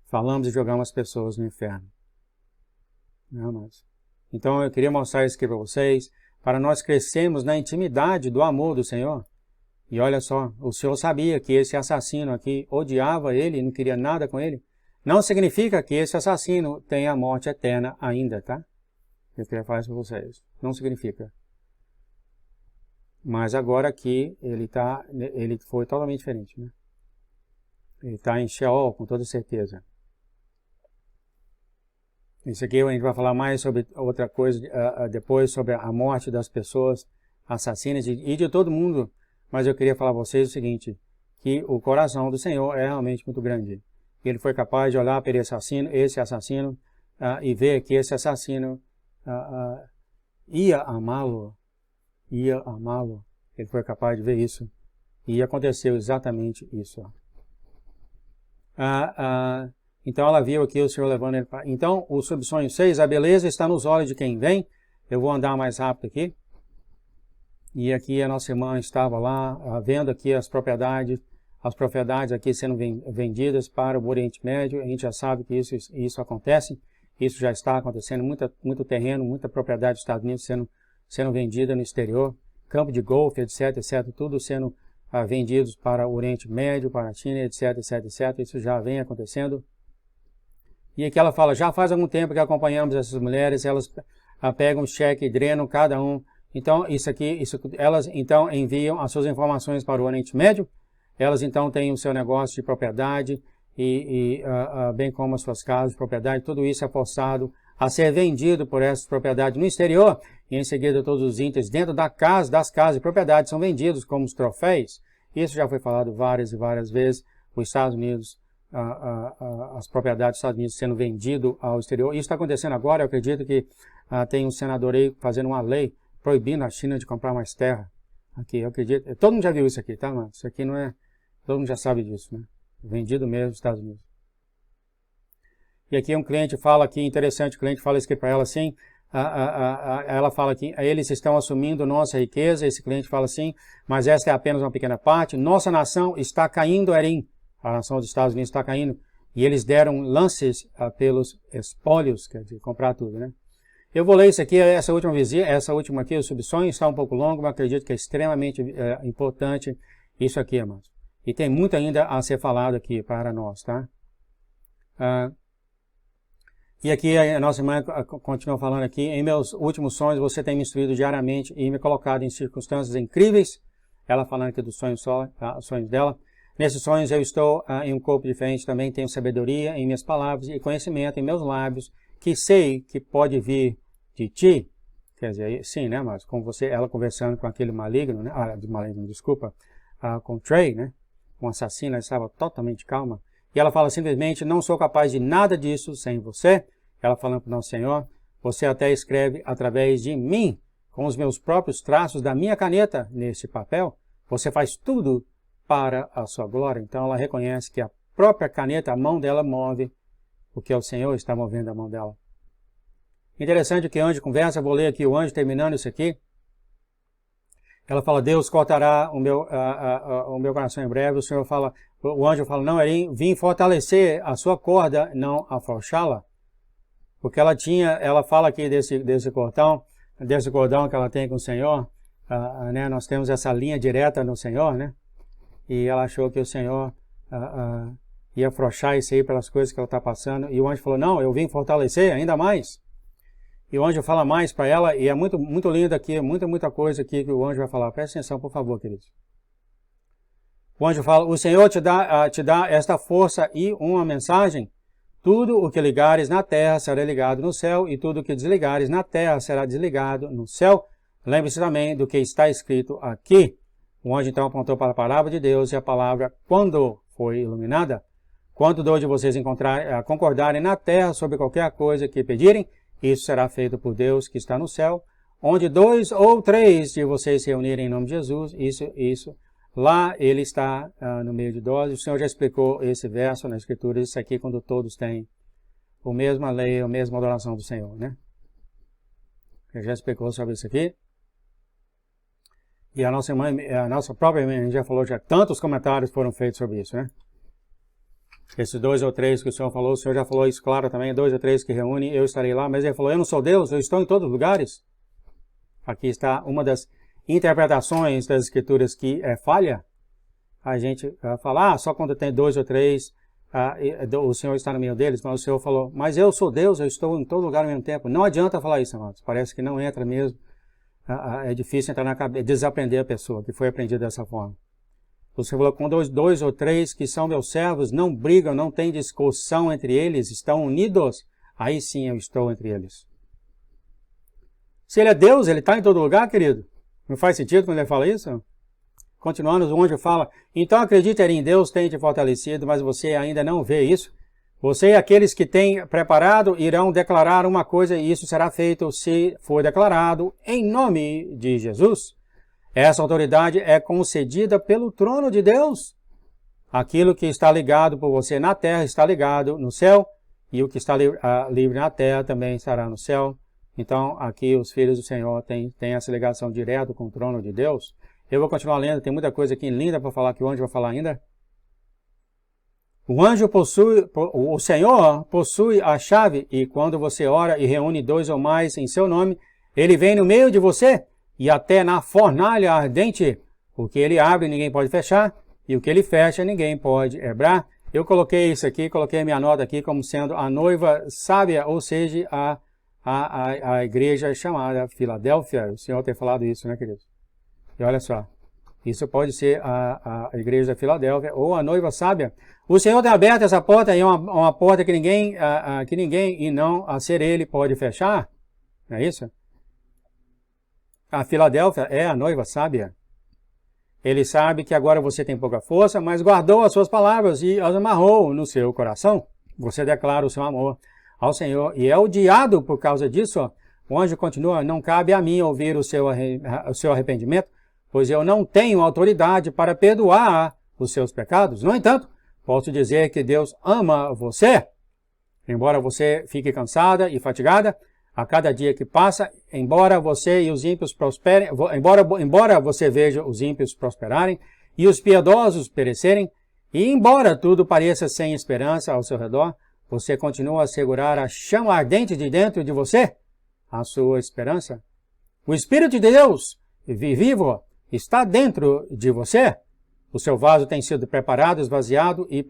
Falamos e jogamos as pessoas no inferno. Não, mas... Então eu queria mostrar isso aqui para vocês, para nós crescermos na intimidade do amor do Senhor. E olha só, o Senhor sabia que esse assassino aqui odiava ele e não queria nada com ele. Não significa que esse assassino tenha a morte eterna ainda, tá? Eu queria falar isso para vocês. Não significa. Mas agora aqui ele foi totalmente diferente, né? Ele está em Sheol, com toda certeza. Isso aqui a gente vai falar mais sobre outra coisa depois, sobre a morte das pessoas assassinas e de todo mundo. Mas eu queria falar para vocês o seguinte, que o coração do Senhor é realmente muito grande. Ele foi capaz de olhar para esse assassino e ver que esse assassino ia amá-lo. Ele foi capaz de ver isso. E aconteceu exatamente isso. Então ela viu aqui o Senhor levando ele para... Então, o subsonho 6, a beleza está nos olhos de quem vem. Eu vou andar mais rápido aqui. E aqui a nossa irmã estava lá, vendo aqui as propriedades aqui sendo vendidas para o Oriente Médio. A gente já sabe que isso acontece. Isso já está acontecendo, muito terreno, muita propriedade dos Estados Unidos sendo vendida no exterior. Campo de golfe, etc, tudo sendo vendidos para o Oriente Médio, para a China, etc. Isso já vem acontecendo. E aqui ela fala, já faz algum tempo que acompanhamos essas mulheres, elas pegam cheque e drenam cada um. Então, elas então enviam as suas informações para o Oriente Médio, elas então têm o seu negócio de propriedade, bem como as suas casas de propriedade, tudo isso é forçado a ser vendido por essas propriedades no exterior, e em seguida todos os íntegros dentro das casas de propriedade são vendidos como os troféus. Isso já foi falado várias e várias vezes, os Estados Unidos, as propriedades dos Estados Unidos sendo vendido ao exterior. Isso está acontecendo agora, eu acredito que tem um senador aí fazendo uma lei proibindo a China de comprar mais terra. Aqui, eu acredito, todo mundo já viu isso aqui, tá, mano? Isso aqui não é, todo mundo já sabe disso, né? Vendido mesmo nos Estados Unidos. E aqui um cliente fala aqui, interessante, o cliente fala isso aqui para ela assim, ela fala aqui, eles estão assumindo nossa riqueza, esse cliente fala assim, mas esta é apenas uma pequena parte, nossa nação está caindo, Erin. A nação dos Estados Unidos está caindo. E eles deram lances pelos espólios, quer dizer, comprar tudo, né? Eu vou ler isso aqui, essa última aqui, o subsonho, está um pouco longo, mas acredito que é extremamente importante isso aqui, amados. E tem muito ainda a ser falado aqui para nós, tá? E aqui a nossa irmã continua falando aqui, em meus últimos sonhos você tem me instruído diariamente e me colocado em circunstâncias incríveis. Ela falando aqui dos sonhos dela. Nesses sonhos eu estou em um corpo diferente, também tenho sabedoria em minhas palavras e conhecimento em meus lábios, que sei que pode vir de ti. Quer dizer, sim, né, mas como ela conversando com aquele maligno, né, com Trey, né, um assassino, ela estava totalmente calma. E ela fala simplesmente, não sou capaz de nada disso sem você. Ela falando para o nosso Senhor, você até escreve através de mim, com os meus próprios traços da minha caneta nesse papel. Você faz tudo para a sua glória. Então ela reconhece que a própria caneta, a mão dela move, porque o Senhor está movendo a mão dela. Interessante que o anjo conversa, vou ler aqui o anjo terminando isso aqui. Ela fala, Deus cortará o meu coração em breve. O anjo fala, não, eu vim fortalecer a sua corda, não afrouxá-la. Porque ela fala aqui desse cordão que ela tem com o Senhor, né? Nós temos essa linha direta no Senhor, né? E ela achou que o Senhor ia afrouxar isso aí pelas coisas que ela está passando. E o anjo falou, não, eu vim fortalecer ainda mais. E o anjo fala mais para ela, e é muito, muito lindo aqui, muita coisa aqui que o anjo vai falar. Presta atenção, por favor, queridos. O anjo fala, o Senhor te dá esta força e uma mensagem. Tudo o que ligares na terra será ligado no céu, e tudo o que desligares na terra será desligado no céu. Lembre-se também do que está escrito aqui. O anjo então apontou para a palavra de Deus, e a palavra, quando foi iluminada, quando dois de vocês concordarem na terra sobre qualquer coisa que pedirem, isso será feito por Deus que está no céu. Onde 2 ou 3 de vocês se reunirem em nome de Jesus, lá ele está no meio de nós. O Senhor já explicou esse verso na Escritura, isso aqui quando todos têm a mesma lei, a mesma adoração do Senhor, né? Ele já explicou sobre isso aqui. E a nossa própria irmã já falou, já tantos comentários foram feitos sobre isso, né? Esses 2 ou 3 que o Senhor falou, o Senhor já falou isso claro também, 2 ou 3 que reúnem, eu estarei lá, mas ele falou, eu não sou Deus, eu estou em todos os lugares. Aqui está uma das interpretações das Escrituras que é falha. A gente fala, só quando tem 2 ou 3, o Senhor está no meio deles, mas o Senhor falou, mas eu sou Deus, eu estou em todo lugar ao mesmo tempo. Não adianta falar isso, amados, parece que não entra mesmo. É difícil entrar na cabeça, desaprender a pessoa que foi aprendida dessa forma. Você falou, com 2 ou 3 que são meus servos, não brigam, não tem discussão entre eles, estão unidos, aí sim eu estou entre eles. Se ele é Deus, ele está em todo lugar, querido. Não faz sentido quando ele fala isso? Continuando, o anjo fala, então acredite em Deus, tem te fortalecido, mas você ainda não vê isso. Você e aqueles que têm preparado irão declarar uma coisa e isso será feito se for declarado em nome de Jesus. Essa autoridade é concedida pelo trono de Deus. Aquilo que está ligado por você na terra está ligado no céu, e o que está livre na terra também estará no céu. Então, aqui os filhos do Senhor têm essa ligação direta com o trono de Deus. Eu vou continuar lendo, tem muita coisa aqui linda para falar que o anjo vai falar ainda. O Senhor possui a chave, e quando você ora e reúne 2 ou mais em seu nome, ele vem no meio de você, e até na fornalha ardente, o que ele abre ninguém pode fechar, e o que ele fecha ninguém pode quebrar. Eu coloquei isso aqui, coloquei minha nota aqui como sendo a noiva sábia, ou seja, a igreja chamada Filadélfia. O Senhor tem falado isso, né, queridos? E olha só, isso pode ser a igreja da Filadélfia ou a noiva sábia. O Senhor tem aberto essa porta, e é uma porta que ninguém, e não a ser ele, pode fechar. Não é isso? A Filadélfia é a noiva sábia. Ele sabe que agora você tem pouca força, mas guardou as suas palavras e as amarrou no seu coração. Você declara o seu amor ao Senhor e é odiado por causa disso. O anjo continua, não cabe a mim ouvir o seu arrependimento, pois eu não tenho autoridade para perdoar os seus pecados. No entanto, posso dizer que Deus ama você. Embora você fique cansada e fatigada, a cada dia que passa, embora você e os ímpios prosperem, embora você veja os ímpios prosperarem e os piedosos perecerem, E embora tudo pareça sem esperança ao seu redor, você continua a segurar a chama ardente de dentro de você, a sua esperança. O Espírito de Deus, vivo, está dentro de você. O seu vaso tem sido preparado, esvaziado e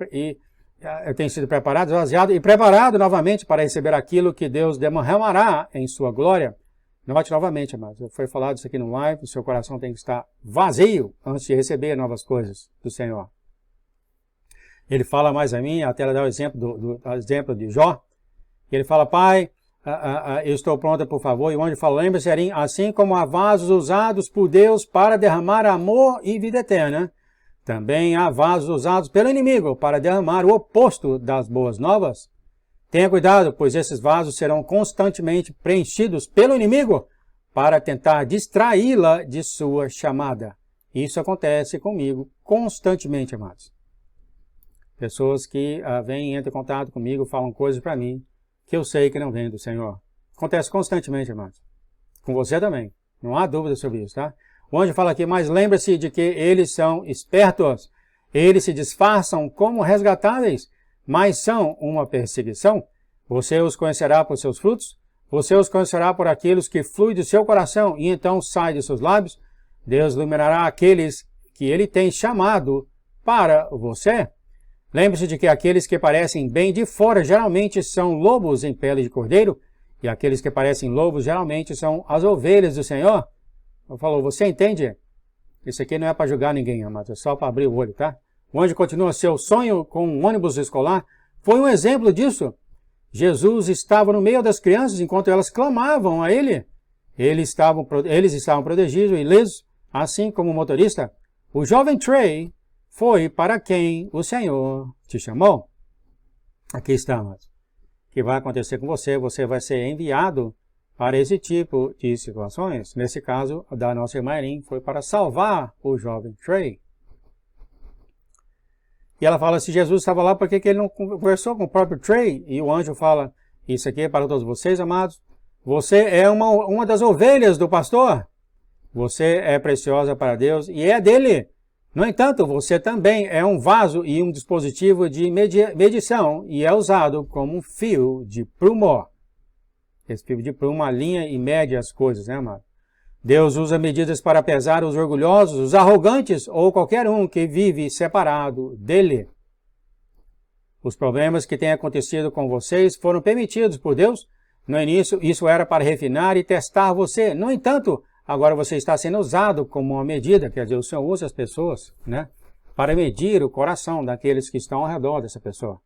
preparado novamente para receber aquilo que Deus derramará em sua glória. Note novamente, amados, foi falado isso aqui no live, o seu coração tem que estar vazio antes de receber novas coisas do Senhor. Ele fala mais a mim, até ela dá o exemplo de Jó. Ele fala, Pai, eu estou pronta, por favor. E onde fala, lembre-se, assim como há vasos usados por Deus para derramar amor e vida eterna, também há vasos usados pelo inimigo para derramar o oposto das boas novas. Tenha cuidado, pois esses vasos serão constantemente preenchidos pelo inimigo para tentar distraí-la de sua chamada. Isso acontece comigo constantemente, amados. Pessoas que vêm e entram em contato comigo, falam coisas para mim que eu sei que não vem do Senhor. Acontece constantemente, amados. Com você também. Não há dúvida sobre isso, tá? O anjo fala aqui, mas lembre-se de que eles são espertos. Eles se disfarçam como resgatáveis, mas são uma perseguição. Você os conhecerá por seus frutos. Você os conhecerá por aqueles que fluem do seu coração e então sai de seus lábios. Deus iluminará aqueles que ele tem chamado para você. Lembre-se de que aqueles que parecem bem de fora geralmente são lobos em pele de cordeiro, e aqueles que parecem lobos geralmente são as ovelhas do Senhor. Eu falo, você entende? Isso aqui não é para julgar ninguém, amados, é só para abrir o olho, tá? Onde continua seu sonho com um ônibus escolar foi um exemplo disso. Jesus estava no meio das crianças enquanto elas clamavam a ele. Eles estavam protegidos e ilesos, assim como o motorista. O jovem Trey foi para quem o Senhor te chamou. Aqui estamos. O que vai acontecer com você? Você vai ser enviado para esse tipo de situações. Nesse caso, da nossa irmã Erin, foi para salvar o jovem Trey. E ela fala, se Jesus estava lá, por que ele não conversou com o próprio Trey? E o anjo fala, isso aqui é para todos vocês, amados. Você é uma das ovelhas do pastor. Você é preciosa para Deus e é dele. No entanto, você também é um vaso e um dispositivo de medição e é usado como um fio de prumo. Esse fio de prumo alinha e mede as coisas, né, amado? Deus usa medidas para pesar os orgulhosos, os arrogantes ou qualquer um que vive separado dele. Os problemas que têm acontecido com vocês foram permitidos por Deus. No início, isso era para refinar e testar você. No entanto, agora você está sendo usado como uma medida, quer dizer, o Senhor usa as pessoas, né, para medir o coração daqueles que estão ao redor dessa pessoa.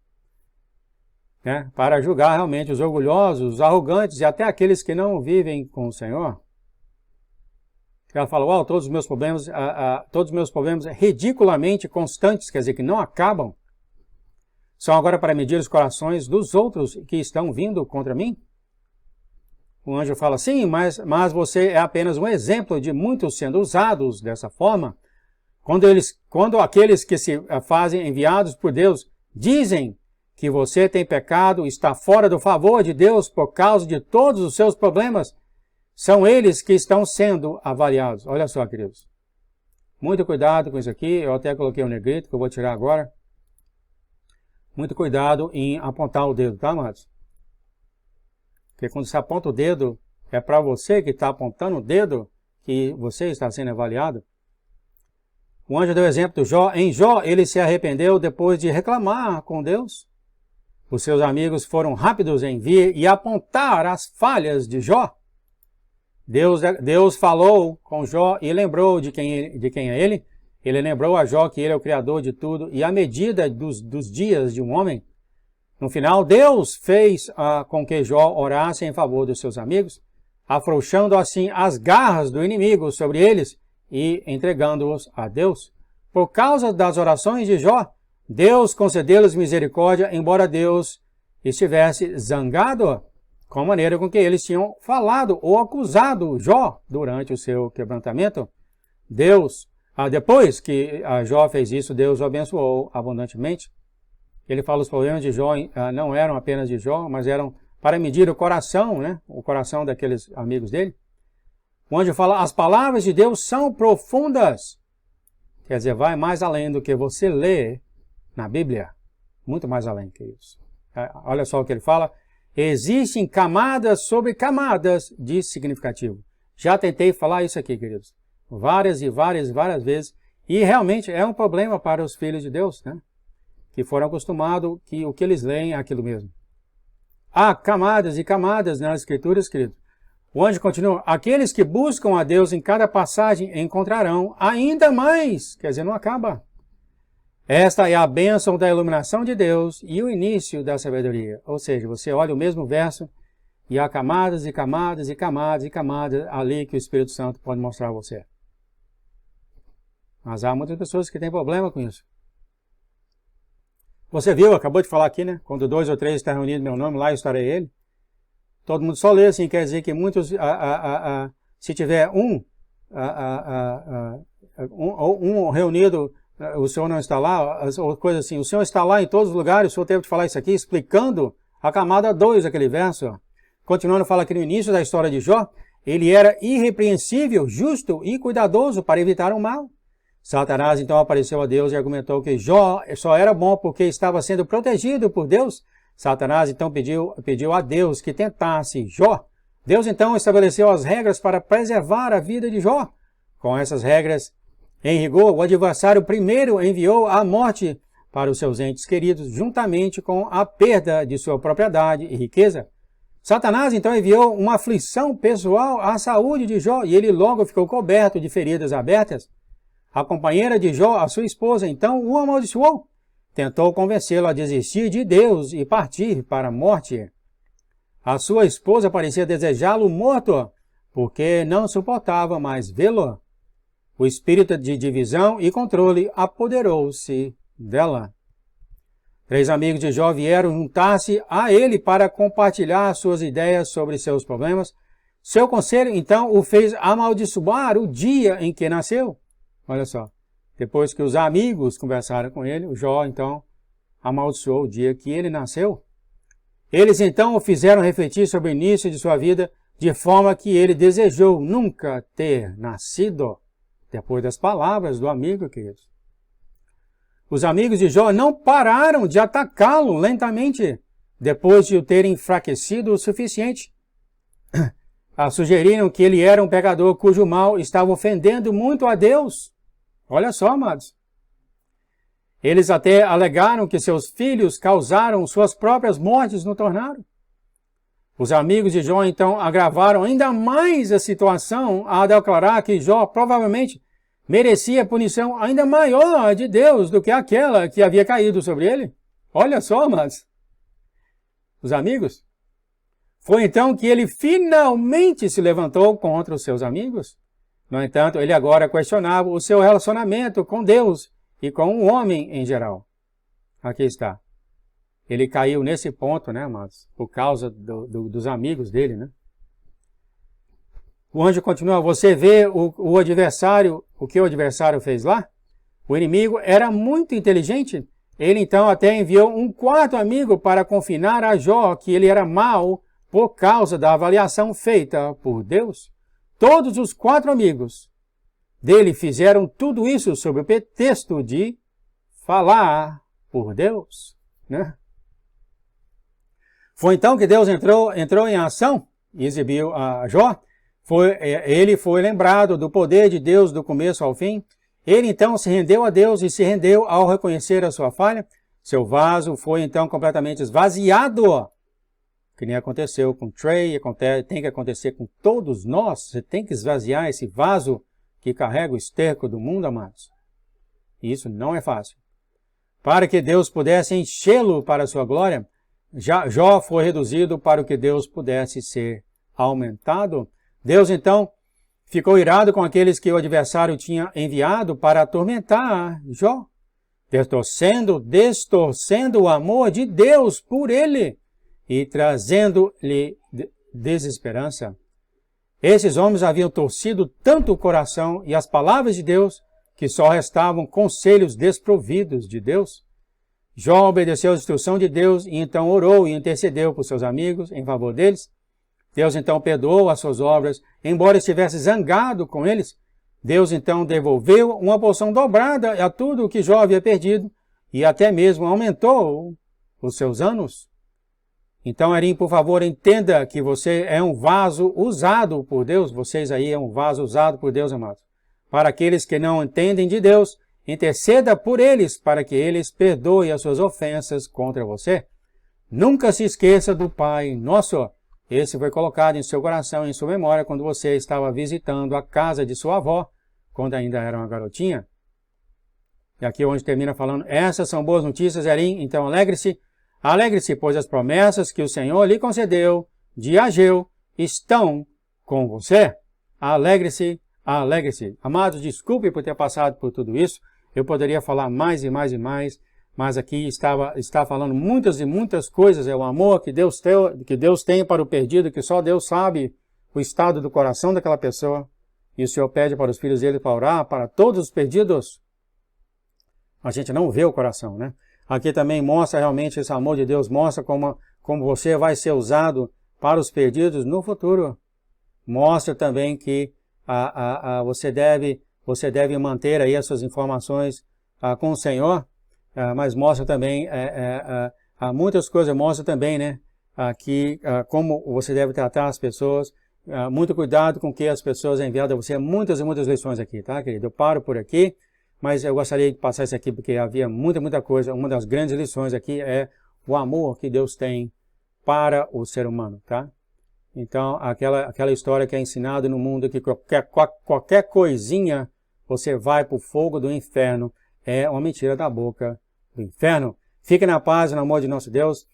Né, para julgar realmente os orgulhosos, os arrogantes e até aqueles que não vivem com o Senhor. Ela fala, uau, todos os meus problemas ridiculamente constantes, quer dizer, que não acabam, são agora para medir os corações dos outros que estão vindo contra mim? O anjo fala, sim, mas você é apenas um exemplo de muitos sendo usados dessa forma. Quando aqueles que se fazem enviados por Deus dizem que você tem pecado, está fora do favor de Deus por causa de todos os seus problemas, são eles que estão sendo avaliados. Olha só, queridos. Muito cuidado com isso aqui. Eu até coloquei um negrito que eu vou tirar agora. Muito cuidado em apontar o dedo, tá, amados? Porque quando você aponta o dedo, é para você que está apontando o dedo que você está sendo avaliado. O anjo deu exemplo do Jó. Em Jó, ele se arrependeu depois de reclamar com Deus. Os seus amigos foram rápidos em vir e apontar as falhas de Jó. Deus falou com Jó e lembrou de quem é ele. Ele lembrou a Jó que ele é o Criador de tudo e a medida dos dias de um homem. No final, Deus fez com que Jó orasse em favor dos seus amigos, afrouxando assim as garras do inimigo sobre eles e entregando-os a Deus. Por causa das orações de Jó, Deus concedeu-lhes misericórdia, embora Deus estivesse zangado com a maneira com que eles tinham falado ou acusado Jó durante o seu quebrantamento. Depois que Jó fez isso, Deus o abençoou abundantemente. Ele fala os problemas de Jó não eram apenas de Jó, mas eram para medir o coração, né? O coração daqueles amigos dele. O anjo fala, as palavras de Deus são profundas. Quer dizer, vai mais além do que você lê na Bíblia. Muito mais além que isso. Olha só o que ele fala. Existem camadas sobre camadas de significativo. Já tentei falar isso aqui, queridos. Várias e várias vezes. E realmente é um problema para os filhos de Deus, né? Que foram acostumados que o que eles leem é aquilo mesmo. Há camadas e camadas nas Escrituras, querido. O anjo continua. Aqueles que buscam a Deus em cada passagem encontrarão ainda mais. Quer dizer, não acaba. Esta é a bênção da iluminação de Deus e o início da sabedoria. Ou seja, você olha o mesmo verso e há camadas e camadas e camadas e camadas ali que o Espírito Santo pode mostrar a você. Mas há muitas pessoas que têm problema com isso. Você viu, acabou de falar aqui, né? Quando 2 ou 3 estão reunidos em meu nome, lá eu estarei ele. Todo mundo só lê assim, quer dizer que muitos, se tiver um reunido, o Senhor não está lá, ou coisa assim, o Senhor está lá em todos os lugares, o Senhor teve de falar isso aqui, explicando a camada 2 daquele verso. Continuando, fala aqui no início da história de Jó, ele era irrepreensível, justo e cuidadoso para evitar o mal. Satanás então apareceu a Deus e argumentou que Jó só era bom porque estava sendo protegido por Deus. Satanás então pediu a Deus que tentasse Jó. Deus então estabeleceu as regras para preservar a vida de Jó. Com essas regras em rigor, o adversário primeiro enviou a morte para os seus entes queridos, juntamente com a perda de sua propriedade e riqueza. Satanás então enviou uma aflição pessoal à saúde de Jó e ele logo ficou coberto de feridas abertas. A companheira de Jó, a sua esposa, então o amaldiçoou. Tentou convencê-lo a desistir de Deus e partir para a morte. A sua esposa parecia desejá-lo morto, porque não suportava mais vê-lo. O espírito de divisão e controle apoderou-se dela. 3 amigos de Jó vieram juntar-se a ele para compartilhar suas ideias sobre seus problemas. Seu conselho, então, o fez amaldiçoar o dia em que nasceu. Olha só, depois que os amigos conversaram com ele, o Jó, então, amaldiçoou o dia que ele nasceu. Eles, então, o fizeram refletir sobre o início de sua vida, de forma que ele desejou nunca ter nascido. Depois das palavras do amigo, queridos. Os amigos de Jó não pararam de atacá-lo lentamente, depois de o terem enfraquecido o suficiente. Sugeriram que ele era um pecador cujo mal estava ofendendo muito a Deus. Olha só, amados. Eles até alegaram que seus filhos causaram suas próprias mortes no tornado. Os amigos de Jó, então, agravaram ainda mais a situação a declarar que Jó provavelmente merecia punição ainda maior de Deus do que aquela que havia caído sobre ele. Olha só, amados. Os amigos. Foi então que ele finalmente se levantou contra os seus amigos. No entanto, ele agora questionava o seu relacionamento com Deus e com o homem em geral. Aqui está. Ele caiu nesse ponto, né, amados? Por causa dos amigos dele, né? O anjo continua, você vê o adversário, o que o adversário fez lá? O inimigo era muito inteligente. Ele então até enviou um 4º amigo para confinar a Jó que ele era mau por causa da avaliação feita por Deus. Todos os 4 amigos dele fizeram tudo isso sob o pretexto de falar por Deus, né? Foi então que Deus entrou em ação e exibiu a Jó. Ele foi lembrado do poder de Deus do começo ao fim. Ele então se rendeu a Deus e se rendeu ao reconhecer a sua falha. Seu vaso foi então completamente esvaziado. Que nem aconteceu com Trey, tem que acontecer com todos nós. Você tem que esvaziar esse vaso que carrega o esterco do mundo, amados. E isso não é fácil. Para que Deus pudesse enchê-lo para a sua glória, Jó foi reduzido para o que Deus pudesse ser aumentado. Deus, então, ficou irado com aqueles que o adversário tinha enviado para atormentar Jó, distorcendo o amor de Deus por ele e trazendo-lhe desesperança. Esses homens haviam torcido tanto o coração e as palavras de Deus que só restavam conselhos desprovidos de Deus. Jó obedeceu a instrução de Deus e então orou e intercedeu por seus amigos em favor deles. Deus então perdoou as suas obras, embora estivesse zangado com eles. Deus então devolveu uma porção dobrada a tudo o que Jó havia perdido e até mesmo aumentou os seus anos. Então, Erim, por favor, entenda que você é um vaso usado por Deus. Vocês aí é um vaso usado por Deus, amados. Para aqueles que não entendem de Deus, interceda por eles, para que eles perdoem as suas ofensas contra você. Nunca se esqueça do Pai Nosso. Esse foi colocado em seu coração e em sua memória quando você estava visitando a casa de sua avó, quando ainda era uma garotinha. E aqui onde termina falando, essas são boas notícias, Erim, então alegre-se. Alegre-se, pois as promessas que o Senhor lhe concedeu de Ageu estão com você. Alegre-se, alegre-se. Amados, desculpe por ter passado por tudo isso. Eu poderia falar mais e mais e mais, mas aqui está falando muitas e muitas coisas. É o amor que Deus tem para o perdido, que só Deus sabe o estado do coração daquela pessoa. E o Senhor pede para os filhos dele para orar para todos os perdidos. A gente não vê o coração, né? Aqui também mostra realmente esse amor de Deus, mostra como você vai ser usado para os perdidos no futuro. Mostra também que você deve manter aí as suas informações com o Senhor, mas mostra também muitas coisas, mostra também, né, como você deve tratar as pessoas, muito cuidado com que as pessoas enviam a você, muitas e muitas lições aqui, tá, querido? Eu paro por aqui. Mas eu gostaria de passar isso aqui porque havia muita coisa. Uma das grandes lições aqui é o amor que Deus tem para o ser humano, tá? Então, aquela história que é ensinada no mundo que qualquer coisinha você vai para o fogo do inferno é uma mentira da boca do inferno. Fique na paz, no amor de nosso Deus.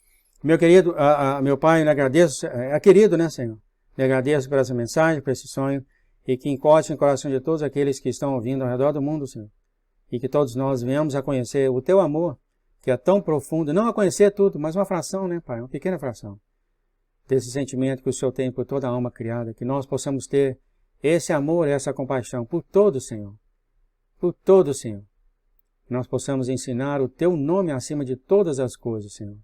Meu querido, meu Pai, eu lhe agradeço, querido, né, Senhor? Lhe agradeço por essa mensagem, por esse sonho e que encoste no coração de todos aqueles que estão ouvindo ao redor do mundo, Senhor. E que todos nós venhamos a conhecer o Teu amor, que é tão profundo, não a conhecer tudo, mas uma fração, né, Pai? Uma pequena fração desse sentimento que o Senhor tem por toda a alma criada, que nós possamos ter esse amor e essa compaixão por todo, Senhor. Por todo, Senhor. Que nós possamos ensinar o Teu nome acima de todas as coisas, Senhor.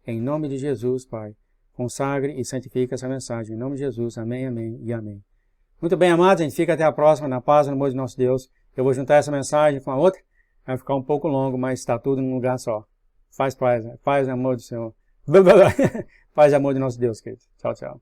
Em nome de Jesus, Pai, consagre e santifique essa mensagem. Em nome de Jesus, amém, amém e amém. Muito bem, amados, a gente fica até a próxima, na paz, no amor de nosso Deus. Eu vou juntar essa mensagem com a outra, vai ficar um pouco longo, mas está tudo num lugar só. Faz paz, né? Paz e amor do Senhor. Paz e amor de nosso Deus, querido. Tchau, tchau.